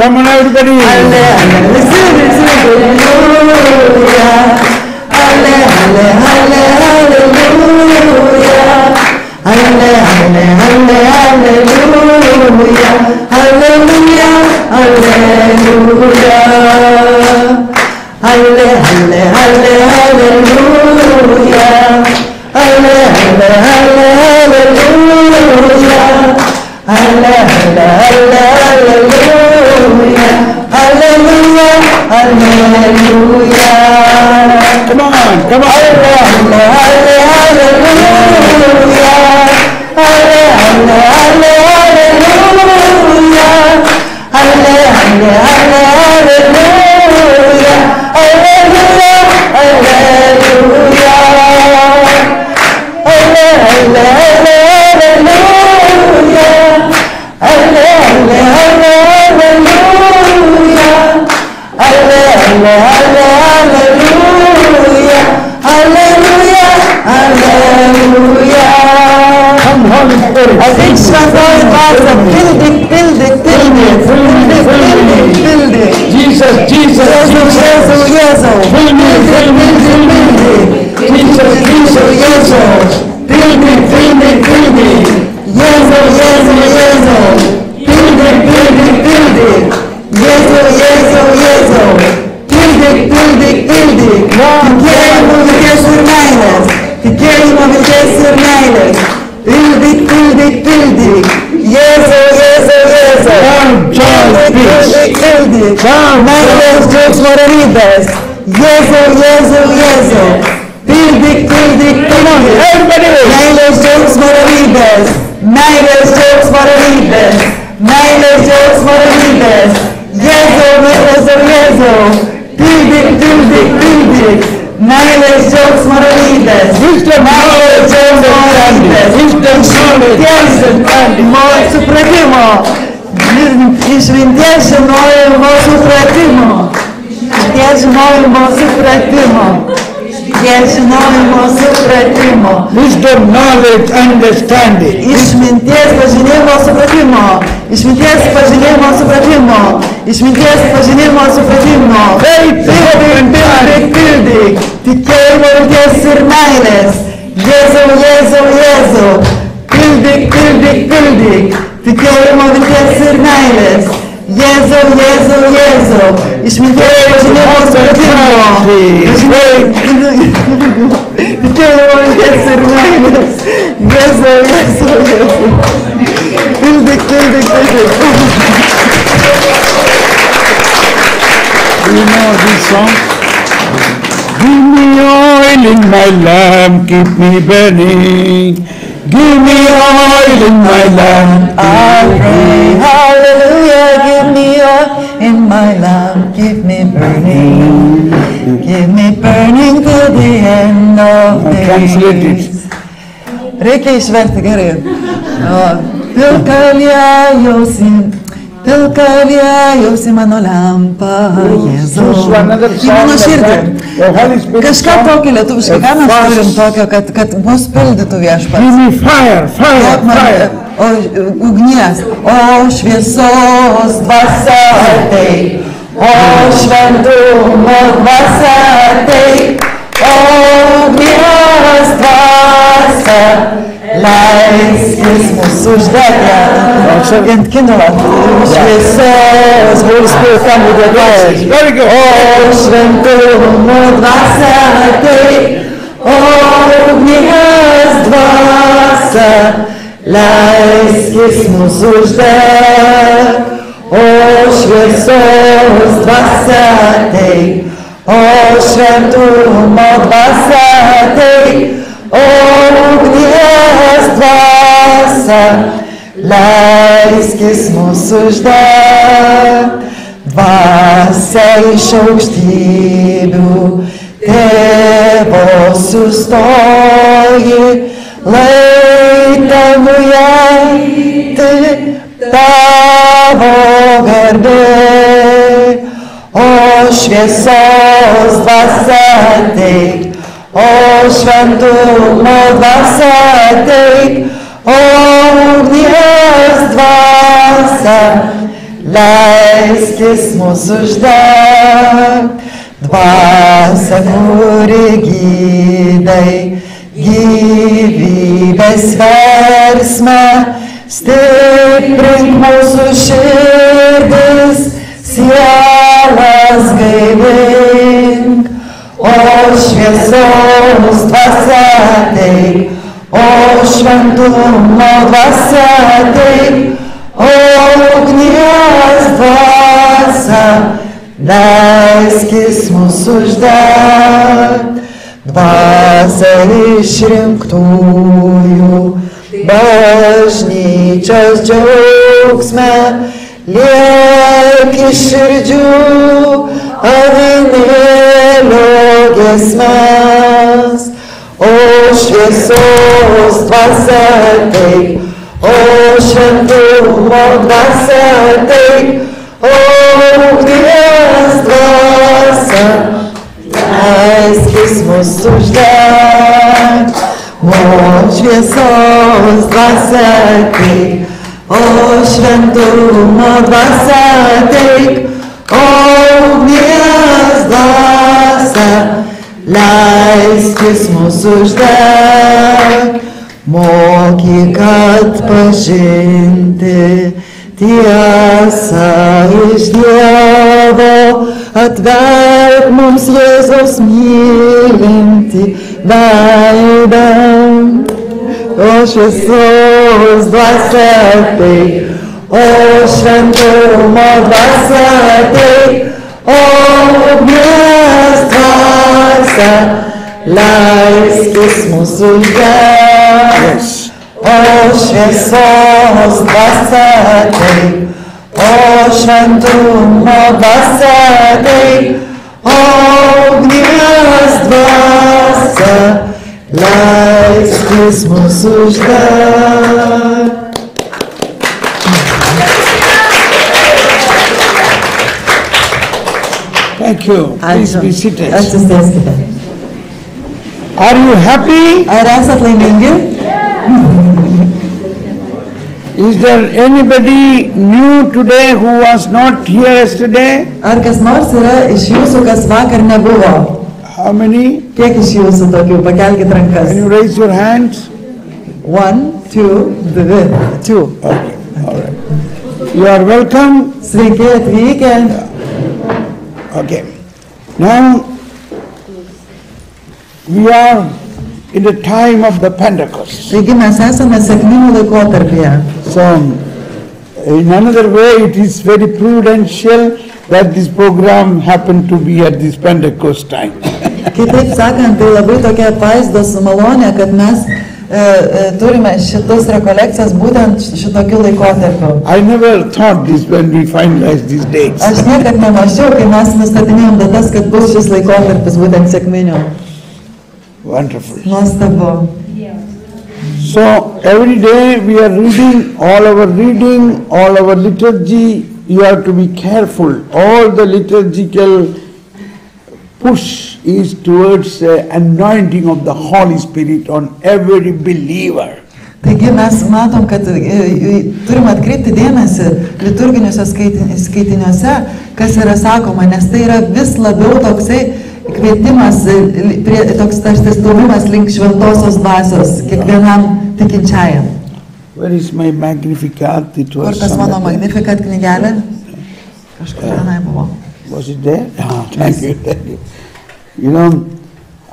Come on, everybody. Wisdom, knowledge, understanding. Išminties, pažinimo, supratimo. Išminties, pažinimo, supratimo. Išminties, pažinimo, supratimo. Pildyk. Tikėjimo, vilties ir meilės. Jėzau. Pildyk. Tikėjimo, vilties ir meilės. Jėzau. Išminties, pažinimo, supratimo. Tikėjimo, vilties ir meilės. Jėzau. Pildyk. You know this song? Give me oil in my lamp, keep me burning. Give me oil in my lamp. I pray, hallelujah, give me oil in my lamp, keep me burning. Give me burning to the end of the days. Reikia išverti gerai. Pilka liejausi mano lempa, Jėzau. Į mano širdį. Kažką tokio lietuviškai, ką mes turim tokio, kad mus pildytų viešpats. Give me fire. O ugnies, o šviesos dvasia ateik, o šventumo dvasia ateik, o ugnies dvasia leiskis mūsų uždegę. Ant kino, šviesos, Holy Spirit, come with your glory. Very good. O šventumo dvasia ateik, o ugnies dvasia leiskis mūsų uždeg, o šviesos dvasia ateik, o šventumo dvasia ateik, o ugnies dvasia leiskis mūsų uždeg. Dvasia iš aukštybių tėvo sustoji, lai tavui šviesos dvasia ateik, o šventumo dvasia ateik, o ugnies dvasia, leiskis mūsų uždeg. Dvasia, kuri gydai, gyvybės versme, stiprink mūsų širdis, sielas gaivink, o šviesos dvasia ateik, o šventumo dvasia ateik, o ugnies dvasia, leiskis mūsų uždeg. Dvasia išrinktųjų, bažnyčios džiaugsme, liek iš širdžių avinėlio giesmes, o šviesos dvasia ateik, o šventumo dvasia ateik, o ugnies dvasia, leiskis mūsų uždeg. O šviesos dvasia ateik, o šventumo dvasia ateik, o ugnies dvasia, leiskis mūsų uždeg. Mokyk atpažinti tiesą iš Dievo, atverk mums Jėzaus mylintį veidą. O šviesos dvasia ateik, o šventumo dvasia ateik, o ugnies dvasia, leiskis mūsų uždeg. O šviesos dvasia ateik, o šventumo dvasia ateik, o ugnies dvasia, leiskis mūsų uždeg. Thank you. Please be seated. Atsisėskite. Are you happy? Ar esat laimingi? Is there anybody new today who was not here yesterday? Ar kas nors yra iš jūsų, kas vakar nebuvo? How many? Kiek iš jūsų tokių? Pakelkit rankas. Can you raise your hands? 1, 2, 2. Okay, all right. You are welcome. Sveiki atvykę. Okay. Now we are in the time of the Pentecost. Taigi mes esame sekminių laikotarpyje. So, in another way, it is very prudential that this program happened to be at this Pentecost time. Kitaip sakant, tai labai tokia apvaizdos malonė, kad mes turime šitus rekolekcijas būtent šitokiu laikotarpiu. I never thought this when we finalized these dates. Aš niekad nemačiau, kai mes nustatinėjom datas, kad bus šis laikotarpis būtent sekminių. Wonderful. Nuostabu. So every day we are reading, all our liturgy, you have to be careful. All the liturgical push is towards anointing of the Holy Spirit on every believer. Taigi mes matom, kad turime atkreipti dėmesį liturginiuose skaitiniuose, kas yra sakoma, nes tai yra vis labiau toksai kvietimas, toks tarsi stumimas link šventosios dvasios kiekvienam tikinčiajam. Where is my Magnificat? It Kur was tas mano somewhere. Magnificat knygelė? Kažkur tenai buvo. Was it there? Ah, thank you. Thank you. You know,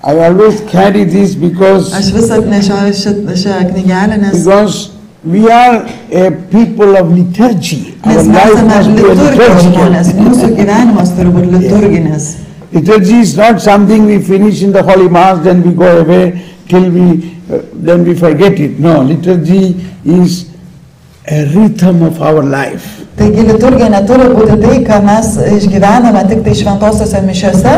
I always carry this because Aš vis atnešioju šią knygelę, nes we are a people of liturgy. Our mes life esame must be a liturgijos žmonės, liturgical. mūsų gyvenimas turi būti liturginis. Liturgy is not something we finish in the Holy Mass, then we go away till then we forget it. No, liturgy is a rhythm of our life. Taigi liturgija neturi būti tai, ką mes išgyvename tik tai šventosiuose mišiuose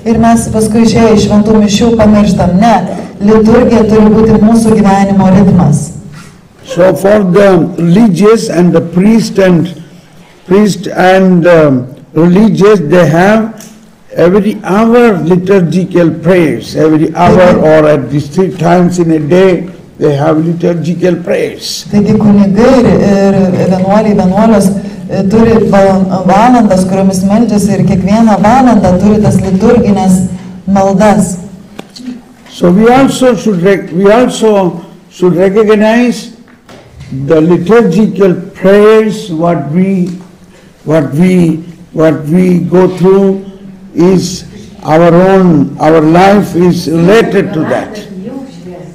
ir mes paskui išėję iš šventų mišių pamirštam. Ne, liturgija turi būti mūsų gyvenimo ritmas. So for the religious and the priest and religious, they have every hour liturgical prayers, every hour or at least 3 times in a day, they have liturgical prayers. Taigi kunigai ir vienuolios turi valandas, kuriomis meldžiasi ir kiekvieną valandą turi tas liturginės maldas. So we also should recognize the liturgical prayers, what we go through is our life is related to that.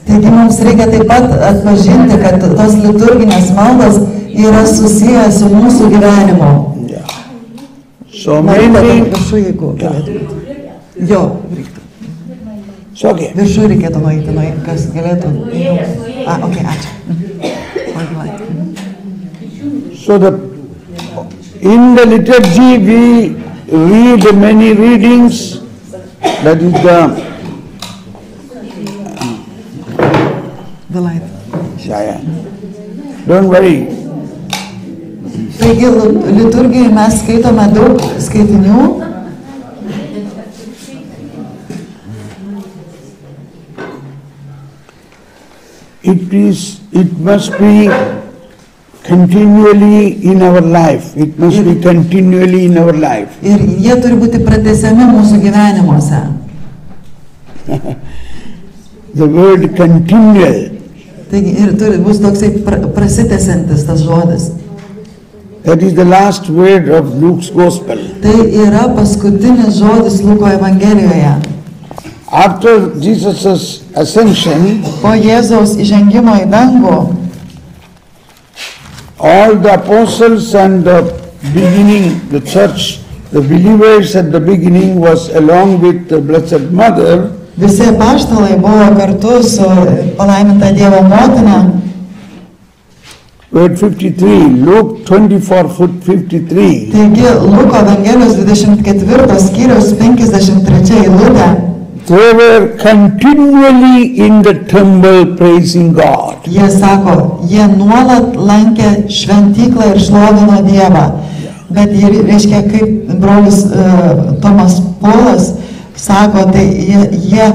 Taigi mums reikia taip pat atpažinti, kad tos liturginės maldos yra susijęs su mūsų gyvenimu. Yeah. So mainly, jo, reiktų. Okay. Viršų reikėtų nueiti, kas galėtų. Okay, ačiū. So in the liturgy we read many readings, that is the light. Don't worry. Taigi liturgijoje mes skaitome daug skaitinių. It must be continually in our life. It must be continually in our life. Ir jie turi būti pratęsiami mūsų gyvenimuose. The word continual. Taigi ir bus toksai prasitęsiantis tas žodis. That is the last word of Luke's Gospel. Tai yra paskutinis žodis Luko Evangelijoje. After Jesus' ascension, po Jėzaus įžengimo į dangų, all the apostles and the beginning, the church, the believers at the beginning was along with the Blessed Mother. Visi apaštalai buvo kartu su palaiminta Dievo motina. Word 53, Luke 24:53. Taigi Luko Evangelijos 24 skyriaus 53 eilutė. They were continually in the temple praising God. Jie sako, jie nuolat lankė šventyklą ir šlovino Dievą. Bet jie, reiškia, kaip brolis Tomas Polas sako, tai jie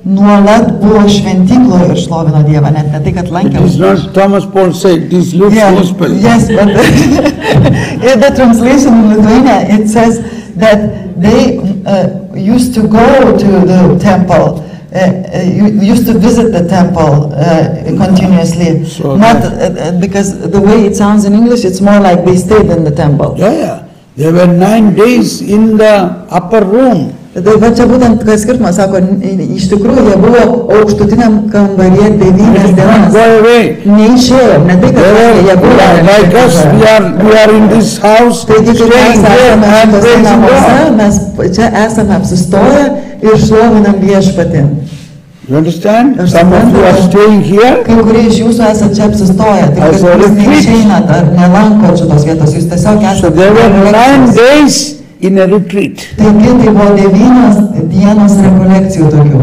nuolat buvo šventykloje ir šlovino Dievą, net ne tai, kad lankė. It is not Thomas Paul said, this Luke's Gospel. Yes, but in the translation in Lithuania, it says that they used to go to the temple, used to visit the temple continuously. So not because the way it sounds in English, it's more like they stayed in the temple. Yeah. There were 9 days in the upper room. Tai va čia būtent kas skirtumas, sako, iš tikrųjų jie buvo aukštutiniam kambaryje 9 dienas. Neišėjo, ne tai, kad jie buvo. Like us, we are in this house, taigi, kai mes esame šitose namuose, mes čia esame apsistoję ir šlovinam Viešpatį. You understand? Some of you are staying here. Kai kurie iš jūsų esate čia apsistoję, tai kad jūs neišeinat ar nelankot šitos vietos, jūs tiesiog esate. So there were 9 days in a retreat. Taigi tai buvo 9 dienos rekolekcijų tokių.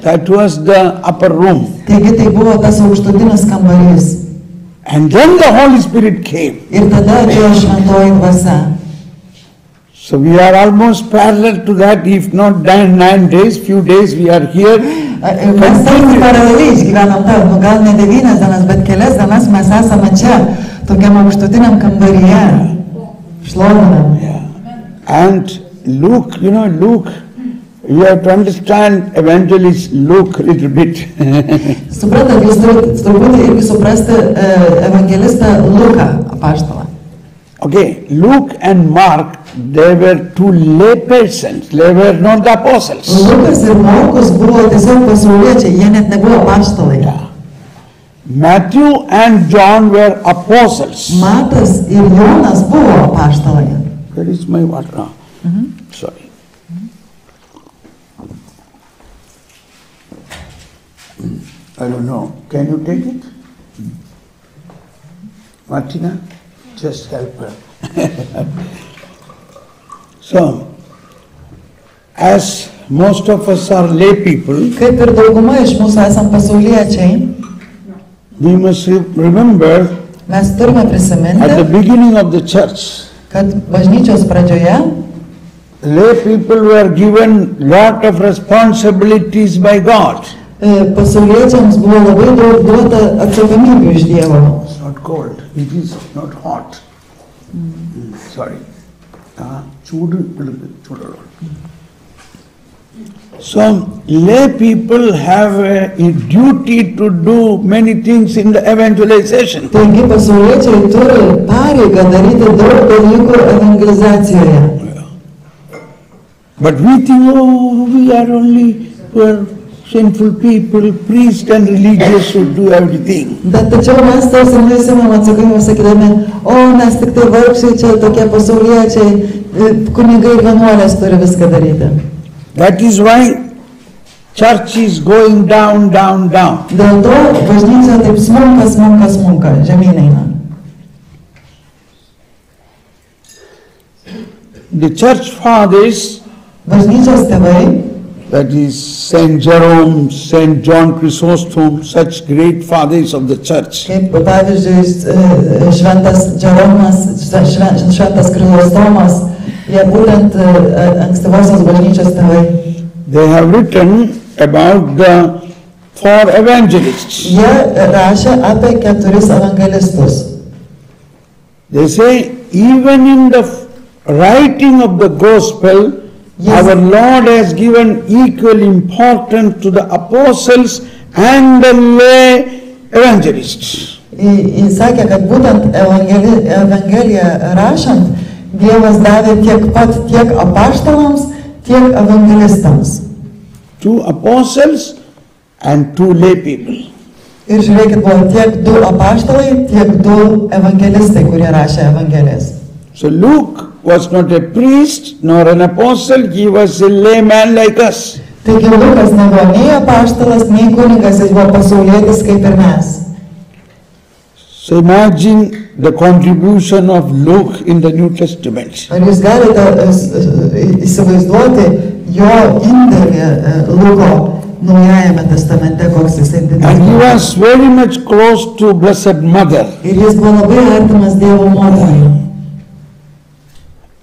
That was the upper room. Taigi tai buvo tas aukštutinis kambarys. And then the Holy Spirit came. Ir tada atėjo šventoji dvasia. So we are almost parallel to that, if not 9 days, few days we are here. Mes tarsi paraleliai išgyvenam tą, gal ne 9 dienas, bet kelias dienas mes esame čia, tokiam aukštutiniam kambaryje. Šlovinam. And Luke, Luke, you have to understand evangelist Luke a little bit. Suprantat, jūs turbūt irgi suprasti evangelistą Luką, apaštalą. Okay, Luke and Mark, they were 2 lay persons, they were not the apostles. Lukas ir Morkus buvo tiesiog pasauliečiai, jie net nebuvo apaštalai. Matthew and John were apostles. Matas ir Jonas buvo apaštalai. Where is my water? Sorry. I don't know. Can you take it? Martina, just help her. So, as most of us are lay people, Kaip ir dauguma iš mūsų esam pasauliečiai, we must remember mes turime at the prisiminti, beginning of the church, kad bažnyčios pradžioje lay people were given lot of responsibilities by God. Pasauliečiams buvo labai daug duota atsakomybių iš Dievo. It's not cold, it is not hot. Sorry. So, lay people have a duty to do many things in the evangelization. Taigi pasauliečiai turi pareigą daryti daug dalykų evangelizacijoje. But we think, oh, we are only poor, sinful people, priests and religious should do everything. Bet tačiau mes tarsi nusimam atsakomybę sakydami, o mes tik tai vargšiai čia tokie pasauliečiai, kunigai ir vienuolės turi viską daryti. That is why church is going down, down, down. Dėl to bažnyčia taip smunka, žemyn eina. The church fathers, Bažnyčios tėvai, that is Saint Jerome, Saint John Chrysostom, such great fathers of the church. kaip pavyzdžiui šventas Džeromas, šventas Krizostomas, jie būtent ankstyvosios bažnyčios tėvai. They have written about the four evangelists. Jie rašė apie 4 evangelistus. They say even in the writing of the gospel, Yes. our Lord has given equal importance to the apostles and the lay evangelists. Jis sakė, kad būtent Evangeliją rašant, Dievas davė tiek pat tiek apaštalams, tiek evangelistams. 2 apostles and 2 lay people. Ir žiūrėkit, buvo tiek 2 apaštalai, tiek 2 evangelistai, kurie rašė Evangelijas. So Luke was not a priest nor an apostle, he was a layman like us. Taigi Lukas nebuvo nei apaštalas, nei kunigas, jis buvo pasaulietis kaip ir mes. So imagine the contribution of Luke in the New Testament. Ar jūs galite įsivaizduoti jo indėlį Luko Naujajame testamente, koks jisai And he didelis. was very much close to Blessed Mother. Ir jis buvo labai artimas Dievo motinai.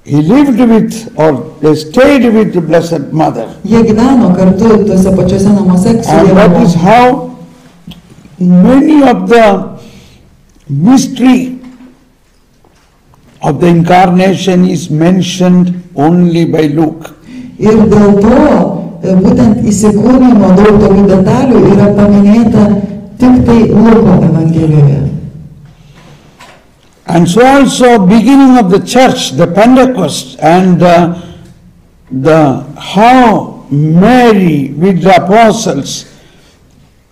He lived with, or they stayed with the Blessed Mother. Jie gyveno kartu tuose pačiuose namuose su And Dievo that is motina. how many of the mystery of the incarnation is mentioned only by Luke. Ir dėl to būtent įsikūnijimo daug tokių detalių yra paminėta tik tai Luko Evangelijoje. And so also beginning of the church, the Pentecost, and the how Mary with the apostles,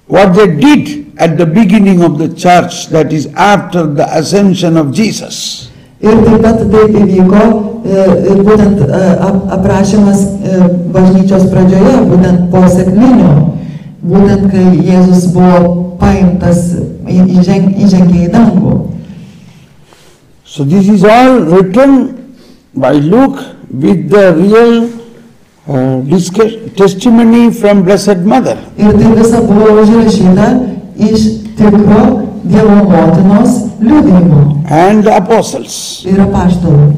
what they did at the beginning of the church, that is after the ascension of Jesus. Ir taip pat taip įvyko ir būtent aprašymas bažnyčios pradžioje, būtent po sekminių, būtent kai Jėzus buvo paimtas, įžengė į dangų. So this is all written by Luke with the real testimony from Blessed Mother. Ir tai visa buvo užrašyta iš tikro Dievo motinos liudijimo And the apostles. ir apaštalų.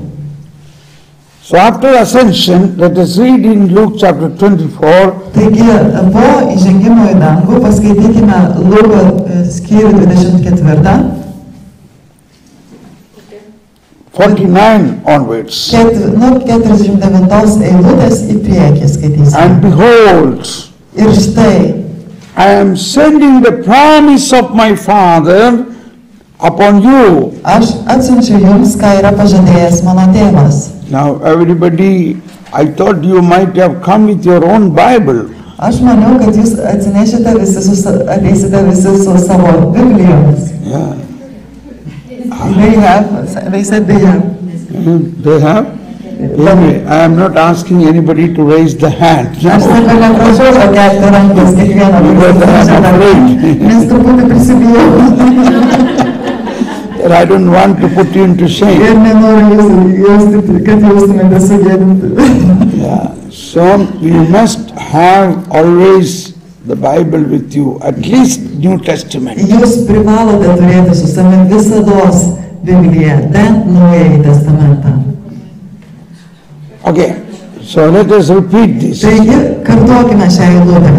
So after ascension, let us read in Luke chapter 24, Taigi po įžengimo į dangų paskaitykime Luko skyrių 24, 49 onwards. nuo 49 eilutės į priekį skaitysime. And behold, Ir štai, I am sending the promise of my Father upon you. aš atsiunčiu jums, ką yra pažadėjęs mano tėvas. Now everybody, I thought you might have come with your own Bible. Aš maniau, kad jūs ateisite visi su savo Biblijomis. Yeah. They said they have. They have? Anyway, I am not asking anybody to raise the hand. Aš sakau, neprašau pakelti rankas kiekvieną, nes truputį prisibijau. I don't want to put you into shame. Ir nenoriu kad jaustumėte sugėdinti. Yeah. So you must have always the Bible with you, at least New Testament. Jūs privalote turėti su savimi visados Bibliją, bent Naująjį testamentą. Okay. So let us repeat this. Taigi, kartuokime šią eilutę.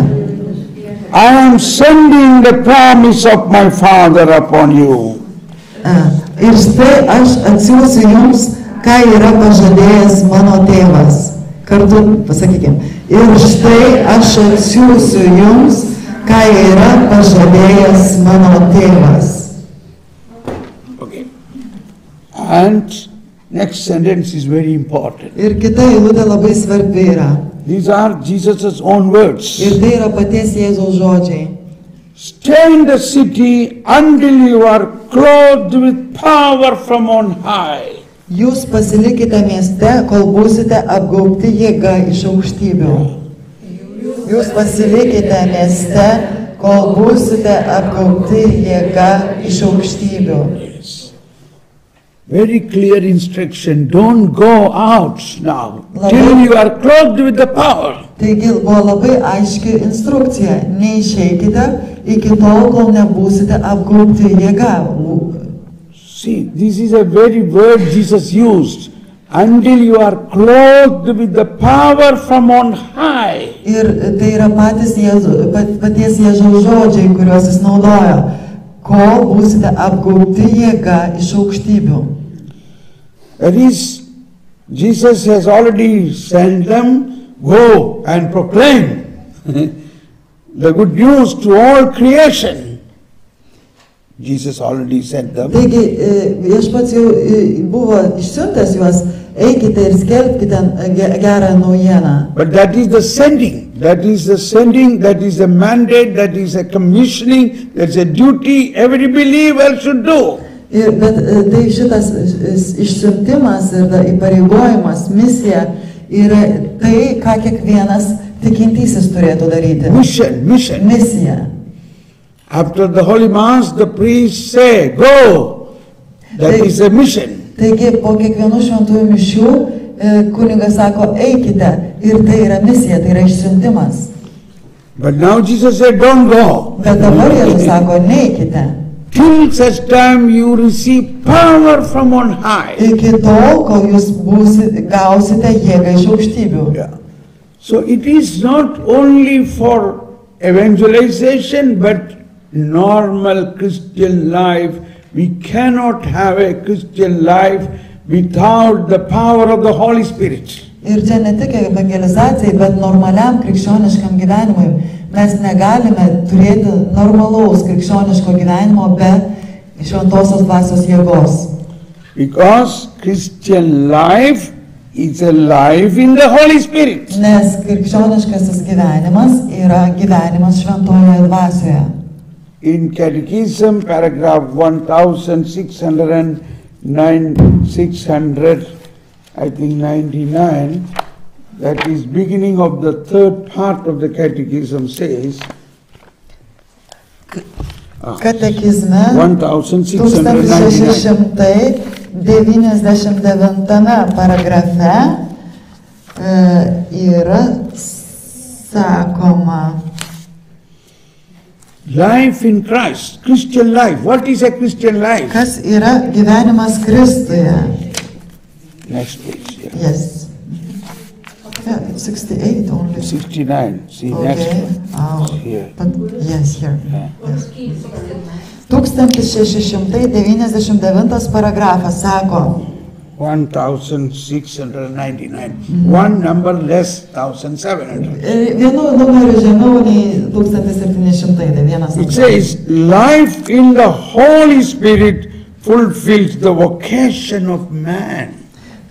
I am sending the promise of my Father upon you. Ir štai aš atsiųsiu jums, ką yra pažadėjęs mano tėvas. Kartu pasakykime. Ir štai aš atsiųsiu jums, ką yra pažadėjęs mano tėvas. Okay. And next sentence is very important. Ir kita eilutė labai svarbi yra. These are Jesus' own words. Ir tai yra paties Jėzaus žodžiai. Stay in the city until you are clothed with power from on high. Jūs pasilikite mieste, kol būsite apgaubti jėga iš aukštybių. Jūs pasilikite mieste, kol būsite apgaubti jėga iš aukštybių. Yes. Very clear instruction. Don't go out now till you are clothed with the power. Taigi buvo labai aiški instrukcija. Neišeikite iki tol, kol nebūsite apgaubti jėga. See, this is a very word Jesus used. Until you are clothed with the power from on high. Ir tai yra paties Jėzaus žodžiai, kuriuos jis naudoja. Kol būsite apgaubti jėga iš aukštybių. That is, Jesus has already sent them, go and proclaim the good news to all creation. Jesus already sent them. Taigi, viešpats jau buvo išsiuntęs juos, eikite ir skelbkite gerą naujieną. But that is the sending. That is the sending, that is the mandate, that is a commissioning, that's a duty every believer should do. Bet tai šitas išsiuntimas ir įpareigojimas, misija yra tai, ką kiekvienas tikintysis turėtų daryti. Mission. Misija. After the Holy Mass, the priests say, go. That is a mission. Taigi, po kiekvienų šventųjų mišių kunigas sako, eikite, ir tai yra misija, tai yra išsiuntimas. But now Jesus said, don't go. Bet dabar Jėzus sako, neikite. Till such time you receive power from on high. Iki tol, kol jūs gausite jėgą iš aukštybių. Yeah. So it is not only for evangelization, but normal Christian life. We cannot have a Christian life without the power of the Holy Spirit. Ir čia ne tik evangelizacijai, bet normaliam krikščioniškam gyvenimui. Mes negalime turėti normalaus krikščioniško gyvenimo be šventosios dvasios jėgos. Because Christian life is a life in the Holy Spirit. Nes krikščioniškasis gyvenimas yra gyvenimas šventojoje dvasioje. In Catechism, paragraph 699, that is beginning of the third part of the Catechism says, Katekizme 1699. 1699 paragrafe yra sakoma. Life in Christ, Christian life. What is a Christian life? Kas yra gyvenimas Kristuje? Next page. Yeah. Yes. Yeah, it's 68 only. 69. See, Okay. next one. Oh, Here. but yes, here. Yeah. Yes. 1699 paragrafas sako. 1699. One number less, 1700. Vienu numeriu žemiau nei 1700, tai vienas. It says, life in the Holy Spirit fulfills the vocation of man.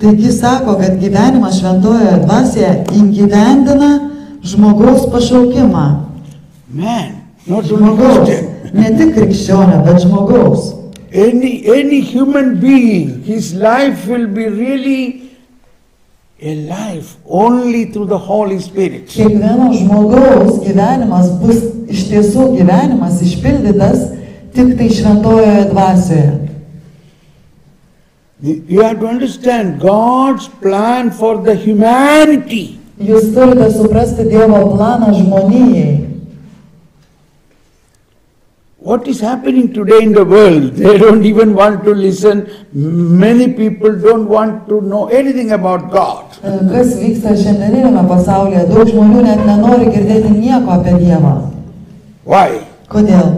Taigi sako, kad gyvenimas šventojoje dvasioje įgyvendina žmogaus pašaukimą. Man, not only Žmogaus. Christian. Ne tik krikščionio, bet žmogaus. Any human being, his life will be really a life only through the Holy Spirit. Kiekvieno žmogaus gyvenimas bus iš tiesų gyvenimas išpildytas tik tai šventojoje dvasioje. You have to understand God's plan for the humanity. Jūs turite suprasti Dievo planą žmonijai. What is happening today in the world? They don't even want to listen. Many people don't want to know anything about God. Kas vyksta šiandieninėme pasaulyje? Daug žmonių net nenori girdėti nieko apie Dievą. Why? Kodėl?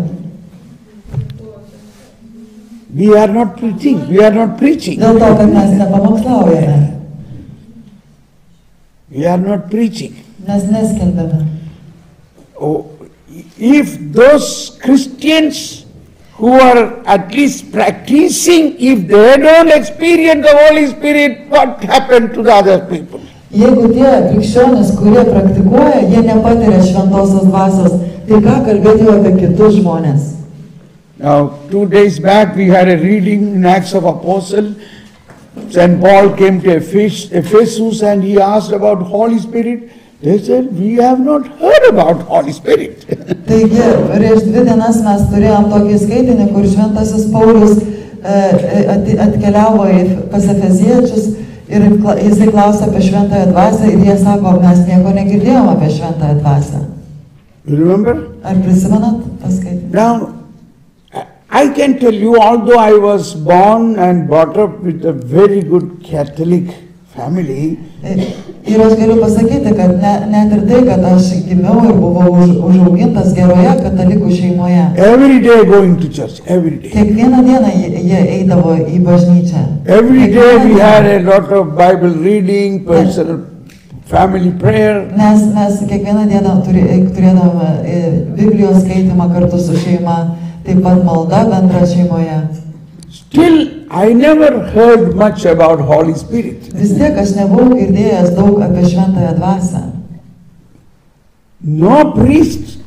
We are not preaching. We are not preaching. Dėl to, kad mes nepamokslaujame. We are not preaching. Mes neskelbėme. Oh, if those Christians who are at least practicing, if they don't experience the Holy Spirit, what happened to the other people? Jeigu tie krikščionys, kurie praktikuoja, jie nepatiria šventosios dvasios, tai ką kalbėti apie kitus žmonės? Now, 2 days back we had a reading in Acts of Apostles. St. Paul came to Ephesus and he asked about Holy Spirit. They said, we have not heard about Holy Spirit. Taigi, prieš 2 dienas mes turėjom tokį skaitinį, kur šventasis Paulius atkeliavo pas Efeziečius ir jisai klausė apie šventąją dvasią ir jie sako, mes nieko negirdėjom apie šventąją dvasią. You remember? Ar prisimenat tą skaitinį? Now, I can tell you, although I was born and brought up with a very good Catholic family, ir aš galiu pasakyti, kad net ir tai, kad aš gimiau ir buvau užaugintas geroje katalikų šeimoje. every day going to church, every day. Kiekvieną dieną jie eidavo į bažnyčią. Every day we had a lot of Bible reading, personal family prayer. Mes kiekvieną dieną turėdavome Biblijos skaitimą kartu su šeima, taip pat malda bendra šeimoje. Still, I never heard much about Holy Spirit. Vis tiek aš nebuvau girdėjęs daug apie šventąją dvasią. No priest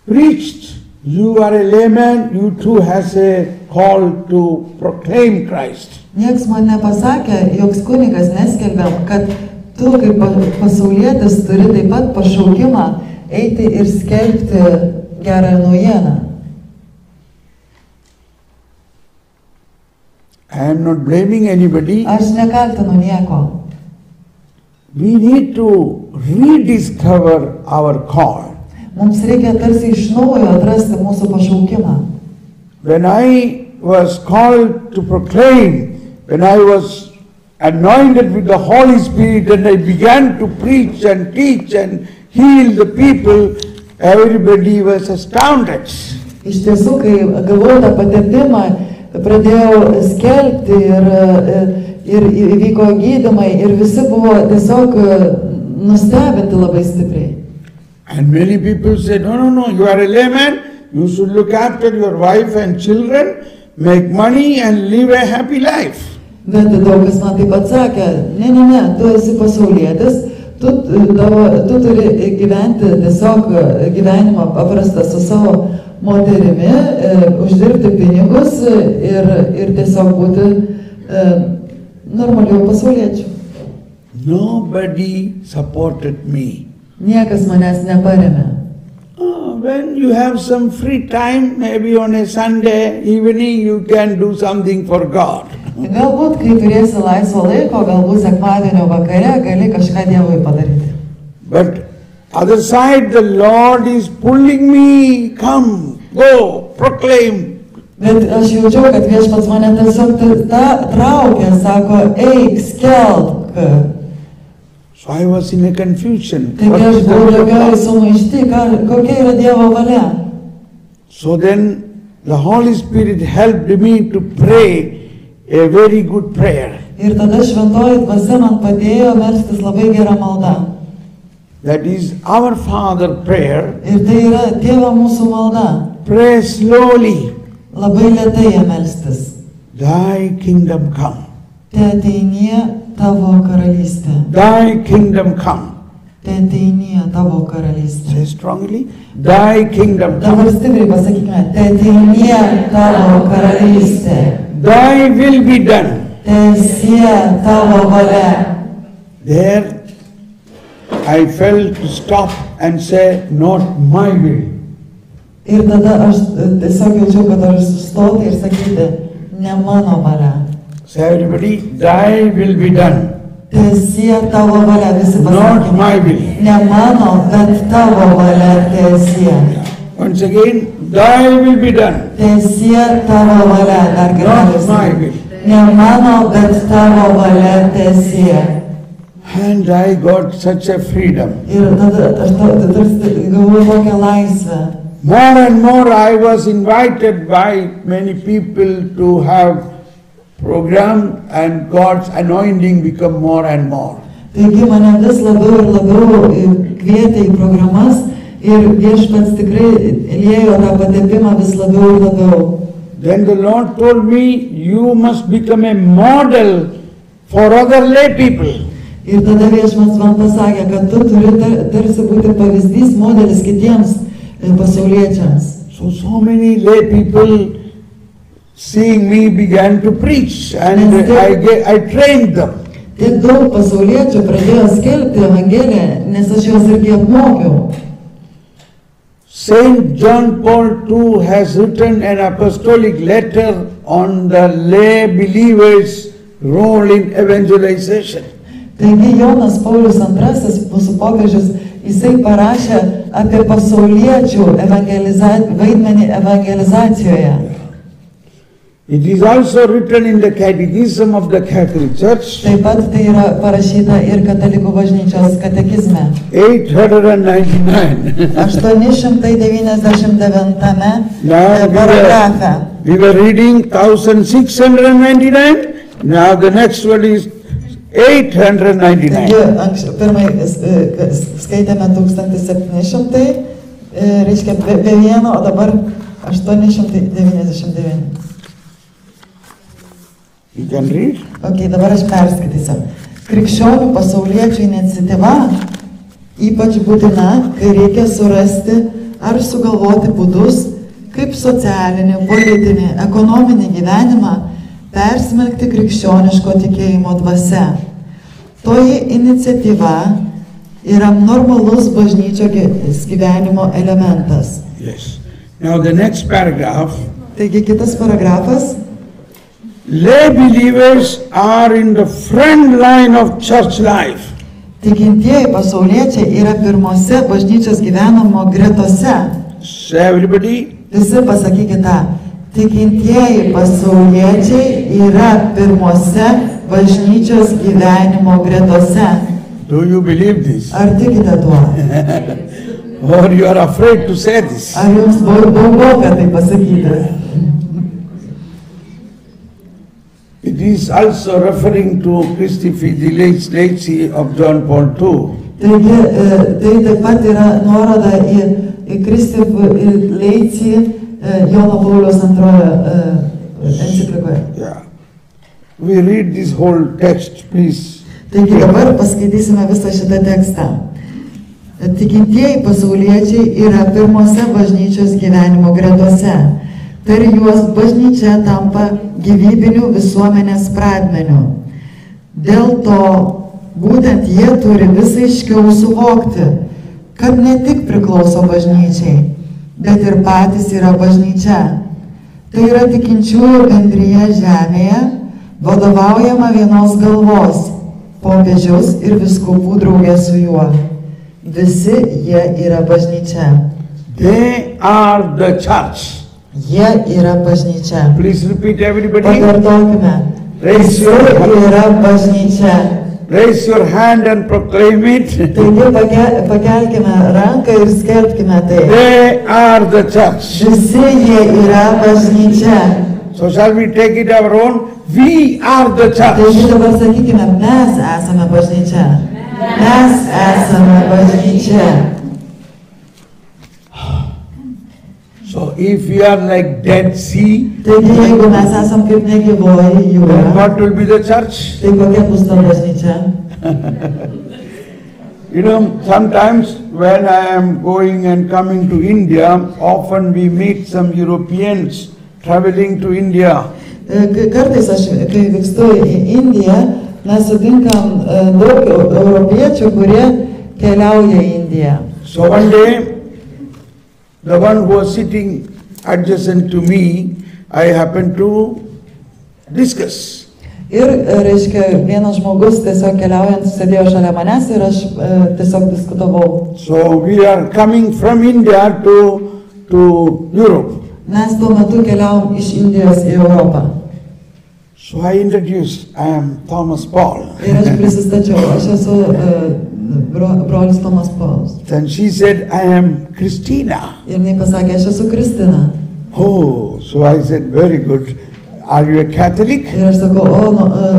preached. You are a layman, you too has a call to proclaim Christ. Nieks man nepasakė, joks kunigas neskelbė, kad tu kaip pasaulietis turi taip pat pašaukimą eiti ir skelbti gerą naujieną. I am not blaming anybody. Aš nekaltinu nieko. We need to rediscover our call. Mums reikia tarsi iš naujo atrasti mūsų pašaukimą. When I was called to proclaim, when I was anointed with the Holy Spirit and I began to preach and teach and heal the people, everybody was astounded. Iš tiesų, kai gavau tą patirtimą, pradėjau skelbti ir įvyko gydymai ir visi buvo tiesiog nustebinti labai stipriai. And many people said, no, you are a layman, you should look after your wife and children, make money and live a happy life. Bet daug kas man taip atsakė, ne, tu esi pasaulietis, tu turi gyventi tiesiog gyvenimą paprastą su savo moterimi, uždirbti pinigus ir tiesiog būti normalių pasauliečių. Nobody supported me. Niekas manęs neparėmė. When you have some free time, maybe on a Sunday evening, you can do something for God. Galbūt, kai turėsi laisvo laiko, galbūt sekmadienio vakare gali kažką Dievui padaryti. But other side, the Lord is pulling me, come, go, proclaim. Bet aš jaučiau, kad Viešpats mane tiesiog traukia, sako, eik, skelbk. So I was in a confusion. Taigi aš buvau tokioj sumaišty, kokia yra Dievo valia. So then the Holy Spirit helped me to pray a very good prayer. Ir tada šventoji dvasia man padėjo melstis labai gerą maldą. That is our Father prayer. Ir tai yra Tėvo mūsų malda. Pray slowly. Labai lėtai ją melstis. Thy kingdom come. Teateinie tavo karalystė. Thy kingdom come. Teateinie tavo karalystė. Say strongly. Thy kingdom Dabar come. stipriai pasakykime. Teateinie tavo karalystė. Thy will be done. Teesie tavo valia. There I felt to stop and say, not my will. Ir tada aš tiesiog jaučiau, kad aš sustoti ir sakyti, ne mano valia. Say everybody, thy will be done. Teesie tavo valia, visi Not pasakykime. my will. Ne mano, bet tavo valia teesie. Once again, thy will be done. Teesie tavo valia, dar Not my geriausiai. will. Ne mano, bet tavo valia teesie. And I got such a freedom. Ir tada aš tarsi gavau tokią laisvę. More and more I was invited by many people to have program, and God's anointing become more and more. Taigi mane vis labiau ir labiau kvietė į programas ir Viešpats tikrai liejo tą patepimą vis labiau ir labiau. Then the Lord told me, you must become a model for other lay people. Ir tada Viešpats man pasakė, kad tu turi tarsi būti pavyzdys, modelis kitiems pasauliečiams. So many lay people seeing me began to preach, and I trained them. Tiek daug pasauliečių pradėjo skelbti Evangeliją, nes aš juos irgi apmokiau. Saint John Paul II has written an apostolic letter on the lay believers' role in evangelization. Taigi Jonas Paulius II, mūsų popiežius, jisai parašė apie pasauliečių vaidmenį evangelizacijoje. It is also written in the Catechism of the Catholic Church. Taip pat tai yra parašyta ir Katalikų bažnyčios katekizme. 899. 899 paragrafe. We were reading 1699. Now the next one is 899. Taigi, pirmai skaitėme 1700, reiškia be vieno, o dabar 899. You can read. Ok, dabar aš perskaitysiu. Krikščionių pasauliečių iniciatyva ypač būtina, kai reikia surasti ar sugalvoti būdus, kaip socialinį, politinį, ekonominį gyvenimą persmelkti krikščioniško tikėjimo dvasia. Toji iniciatyva yra normalus bažnyčios gyvenimo elementas. Yes. Now the next paragraph. Taigi kitas paragrafas. Lay believers are in the front line of church life. Tikintieji pasauliečiai yra pirmose bažnyčios gyvenimo gretose. So everybody. Visi pasakykite tą. Tikintieji pasauliečiai yra pirmose bažnyčios gyvenimo gretose. Do you believe this? Ar tikite tuo? Or you are afraid to say this? Ar jums baugoka tai pasakyti? It is also referring to Christi Fidelis Laici of John Paul II. Taigi, tai taip pat yra nuoroda į Christi Laici Jono Pauliaus antrojo enciklikoje. Yeah. We read this whole text, please. Taigi dabar paskaitysime visą šitą tekstą. Tikintieji pasauliečiai yra pirmose bažnyčios gyvenimo gretose. Per juos bažnyčia tampa gyvybinių visuomenės pradmeniu. Dėl to būtent jie turi vis aiškiau suvokti, kad ne tik priklauso bažnyčiai, bet ir patys yra bažnyčia. Tai yra tikinčiųjų bendrija žemėje, vadovaujama vienos galvos, popiežiaus ir vyskupų draugė su juo. Visi jie yra bažnyčia. They are the church. Jie yra bažnyčia. Please repeat, everybody. Pakartokime. Visi yra bažnyčia. Raise your hand and proclaim it. Taigi pakelkime ranką ir skelbkime tai. They are the church. Visi jie yra bažnyčia. So shall we take it our own? We are the church. Taigi dabar sakykime, mes esame bažnyčia. Mes esame bažnyčia. So if we are like Dead Sea, Taigi jeigu mes esam kaip negyvoji jūra, then what will be the church? tai kokia bus ta bažnyčia? You know, sometimes when I am going and coming to India, often we meet some Europeans traveling to India. Kartais aš, kai vykstu į Indiją, mes sutinkam daug europiečių, kurie keliauja į Indiją. So one day, the one who was sitting adjacent to me, I happened to discuss. Ir, reiškia, vienas žmogus tiesiog keliaujant sėdėjo šalia manęs ir aš tiesiog diskutavau. So we are coming from India to Europe. Mes tuo metu keliavom iš Indijos į Europą. So I introduced, I am Thomas Paul. Ir aš prisistačiau, aš esu brolis Tomas Paulius. Then she said, I am Christina. Ir jinai pasakė, aš esu Kristina. Oh, so I said, very good. Are you a Catholic? Ir aš sakau,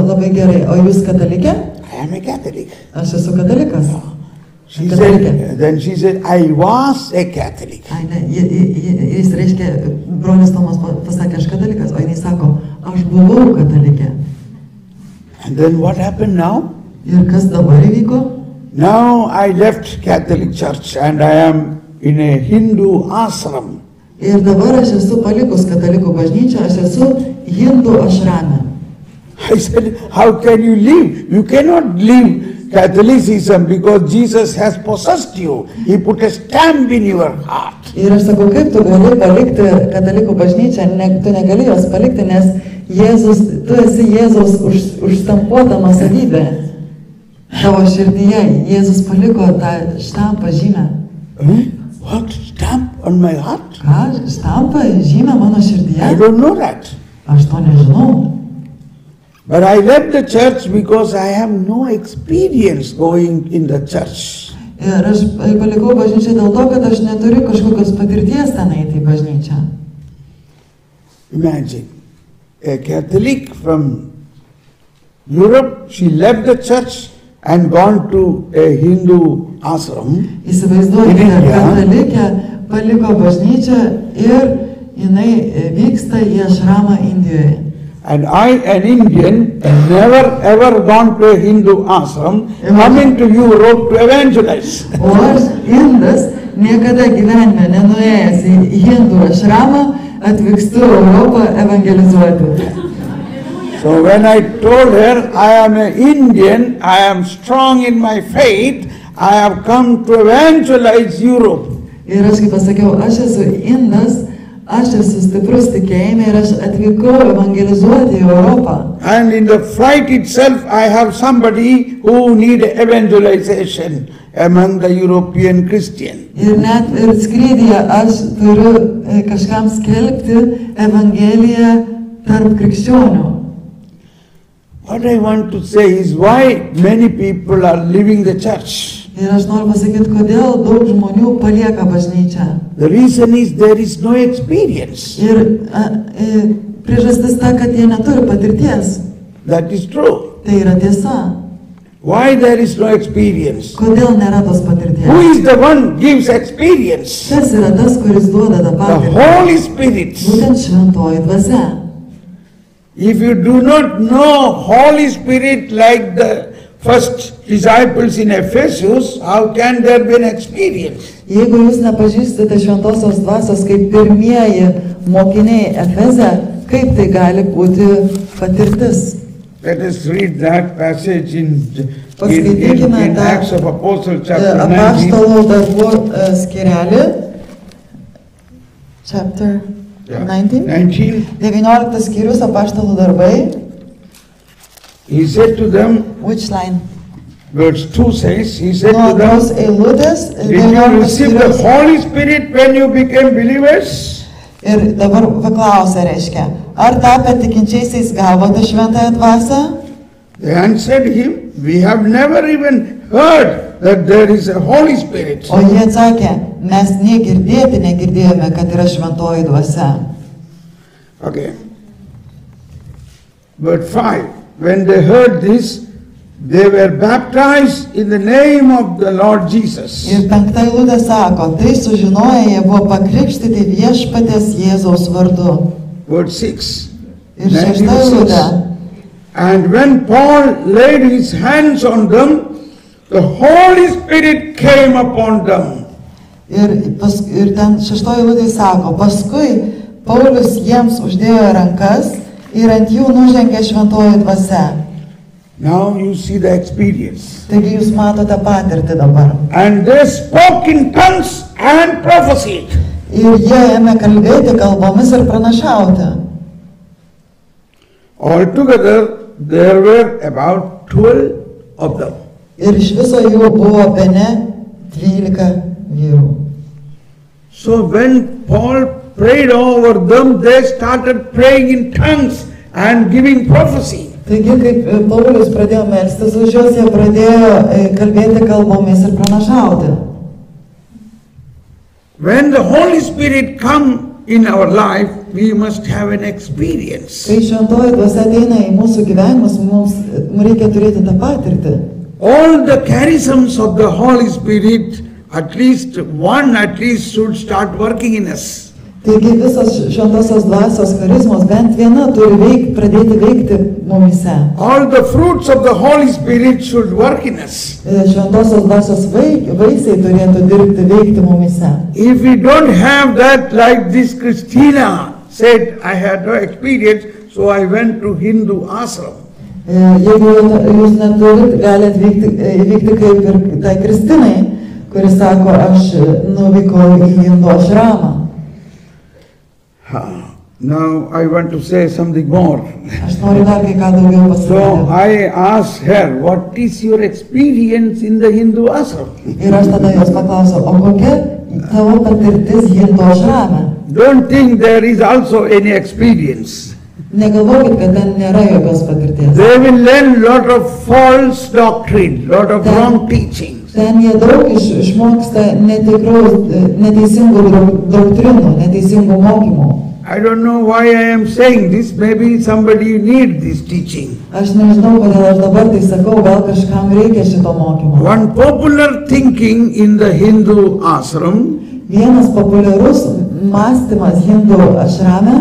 labai gerai, o jūs katalikė? I am a Catholic. Aš esu katalikas. Then she said, I was a Catholic. Ai, ne, jis reiškia, brolis Tomas pasakė, aš katalikas, o jinai sako, aš buvau katalikė. And then what happened now? Ir kas dabar įvyko? Now I left Catholic Church and I am in a Hindu ashram. Ir dabar aš esu palikus katalikų bažnyčią, aš esu Hindu ašrame. I said, how can you live? You cannot live Catholicism because Jesus has possessed you. He put a stamp in your heart. Ir aš sakau, kaip tu gali palikti katalikų bažnyčią, tu negali jos palikti, nes Jėzus, tu esi Jėzaus užstampuotama savybė. Tavo širdyje Jėzus paliko tą štampą žymę. What? Stamp on my heart? Ką? Štampą žymę mano širdyje? I don't know that. Aš to nežinau. But I left the church because I have no experience going in the church. Ir aš palikau bažnyčią dėl to, kad aš neturiu kažkokios patirties ten eiti į bažnyčią. Imagine, a Catholic from Europe, she left the church and gone to a Hindu ashram. Įsivaizduokite, katalikė paliko bažnyčią ir jinai vyksta į ašramą Indijoje. And I, an Indian, never ever gone to a Hindu ashram, coming to Europe to evangelize. O aš, indas, niekada gyvenime nenuėjęs į Hindu ašramą, atvykstu Europą evangelizuoti. So when I told her, I am an Indian, I am strong in my faith, I have come to evangelize Europe. Ir aš kaip pasakiau, aš esu indas, aš esu stiprus tikėjime ir aš atvykau evangelizuoti į Europą. And in the flight itself, I have somebody who need evangelization among the European Christians. Ir net ir skrydyje aš turiu kažkam skelbti evangeliją tarp krikščionių. What I want to say is why many people are leaving the church. Ir aš noriu pasakyti, kodėl daug žmonių palieka bažnyčią. The reason is there is no experience. Ir priežastis ta, kad jie neturi patirties. That is true. Tai yra tiesa. Why there is no experience? Kodėl nėra tos patirties? Who is the one gives experience? Kas yra tas, kuris duoda tą The patirtį? Holy Spirit. Būtent šventoji dvasia. If you do not know Holy Spirit like the first disciples in Ephesus, how can there be an experience? Jeigu jūs nepažįstate šventosios dvasios kaip pirmieji mokiniai Efeze, kaip tai gali būti patirtis? Let us read that passage in Paskaitykime tą Acts of Apostles chapter 19. Apaštalų darbų skyrelį, chapter 19. 19 skyrius Apaštalų darbai. He said to them, Which line? verse 2 says, he said Nuo to them, tos eilutės, did you receive the Holy Spirit when you became believers? Ir dabar paklausė, reiškia, ar tapę tikinčiaisiais gavote šventąją dvasią? They answered him, we have never even heard that there is a Holy Spirit. O jie atsakė, mes negirdėjome, kad yra šventoji dvasia. Okay. Verse 5, when they heard this, they were baptized in the name of the Lord Jesus. Ir 5 eilutė sako, tai sužinoję jie buvo pakrikštyti viešpaties Jėzaus vardu. Verse 6. Ir 6 eilutė. And when Paul laid his hands on them, the Holy Spirit came upon them. Ir ten 6 eilutė sako, paskui Paulius jiems uždėjo rankas ir ant jų nužengė šventoji dvasia. Now you see the experience. Taigi jūs matote patirtį dabar. And they spoke in tongues and prophesied. Ir jie ėmė kalbėti kalbomis ir pranašauti. Altogether there were about 12 of them. Ir iš viso jų buvo bene 12 vyrų. So when Paul prayed over them, they started praying in tongues and giving prophecy. Taigi, kaip Paulius pradėjo melstis už juos, jie pradėjo kalbėti kalbomis ir pranašauti. When the Holy Spirit come in our life, we must have an experience. Kai šventoji dvasia ateina į mūsų gyvenimus, mums reikia turėti tą patirtį. All the charisms of the Holy Spirit, at least should start working in us. Taigi visos šventosios dvasios charizmos bent viena turi pradėti veikti mumise. All the fruits of the Holy Spirit should work in us. Šventosios dvasios vaisiai turėtų veikti mumise. If we don't have that, like this Christina said, I had no experience, so I went to Hindu ashram. Jeigu jūs neturit, galit vykti kaip ir tai Kristinai, kuris sako, aš nuvykau į Hindu ashramą. Now I want to say something more. Aš noriu dar kai ką daugiau pasakyti. So I asked her, what is your experience in the Hindu ashram? Ir aš tada jos paklausiau, o kokia tavo patirtis Hindu ashrame? Don't think there is also any experience. Negalvokit, kad ten nėra jokios patirties. They will learn lot of false doctrine, lot of wrong teachings. Ten jie daug išmoksta neteisingų doktrinų, neteisingų mokymų. I don't know why I am saying this. Maybe somebody need this teaching. Aš nežinau, kodėl aš dabar tai sakau, gal kažkam reikia šito mokymo. One popular thinking in the Hindu ashram. Vienas populiarus mąstymas Hindu ashrame.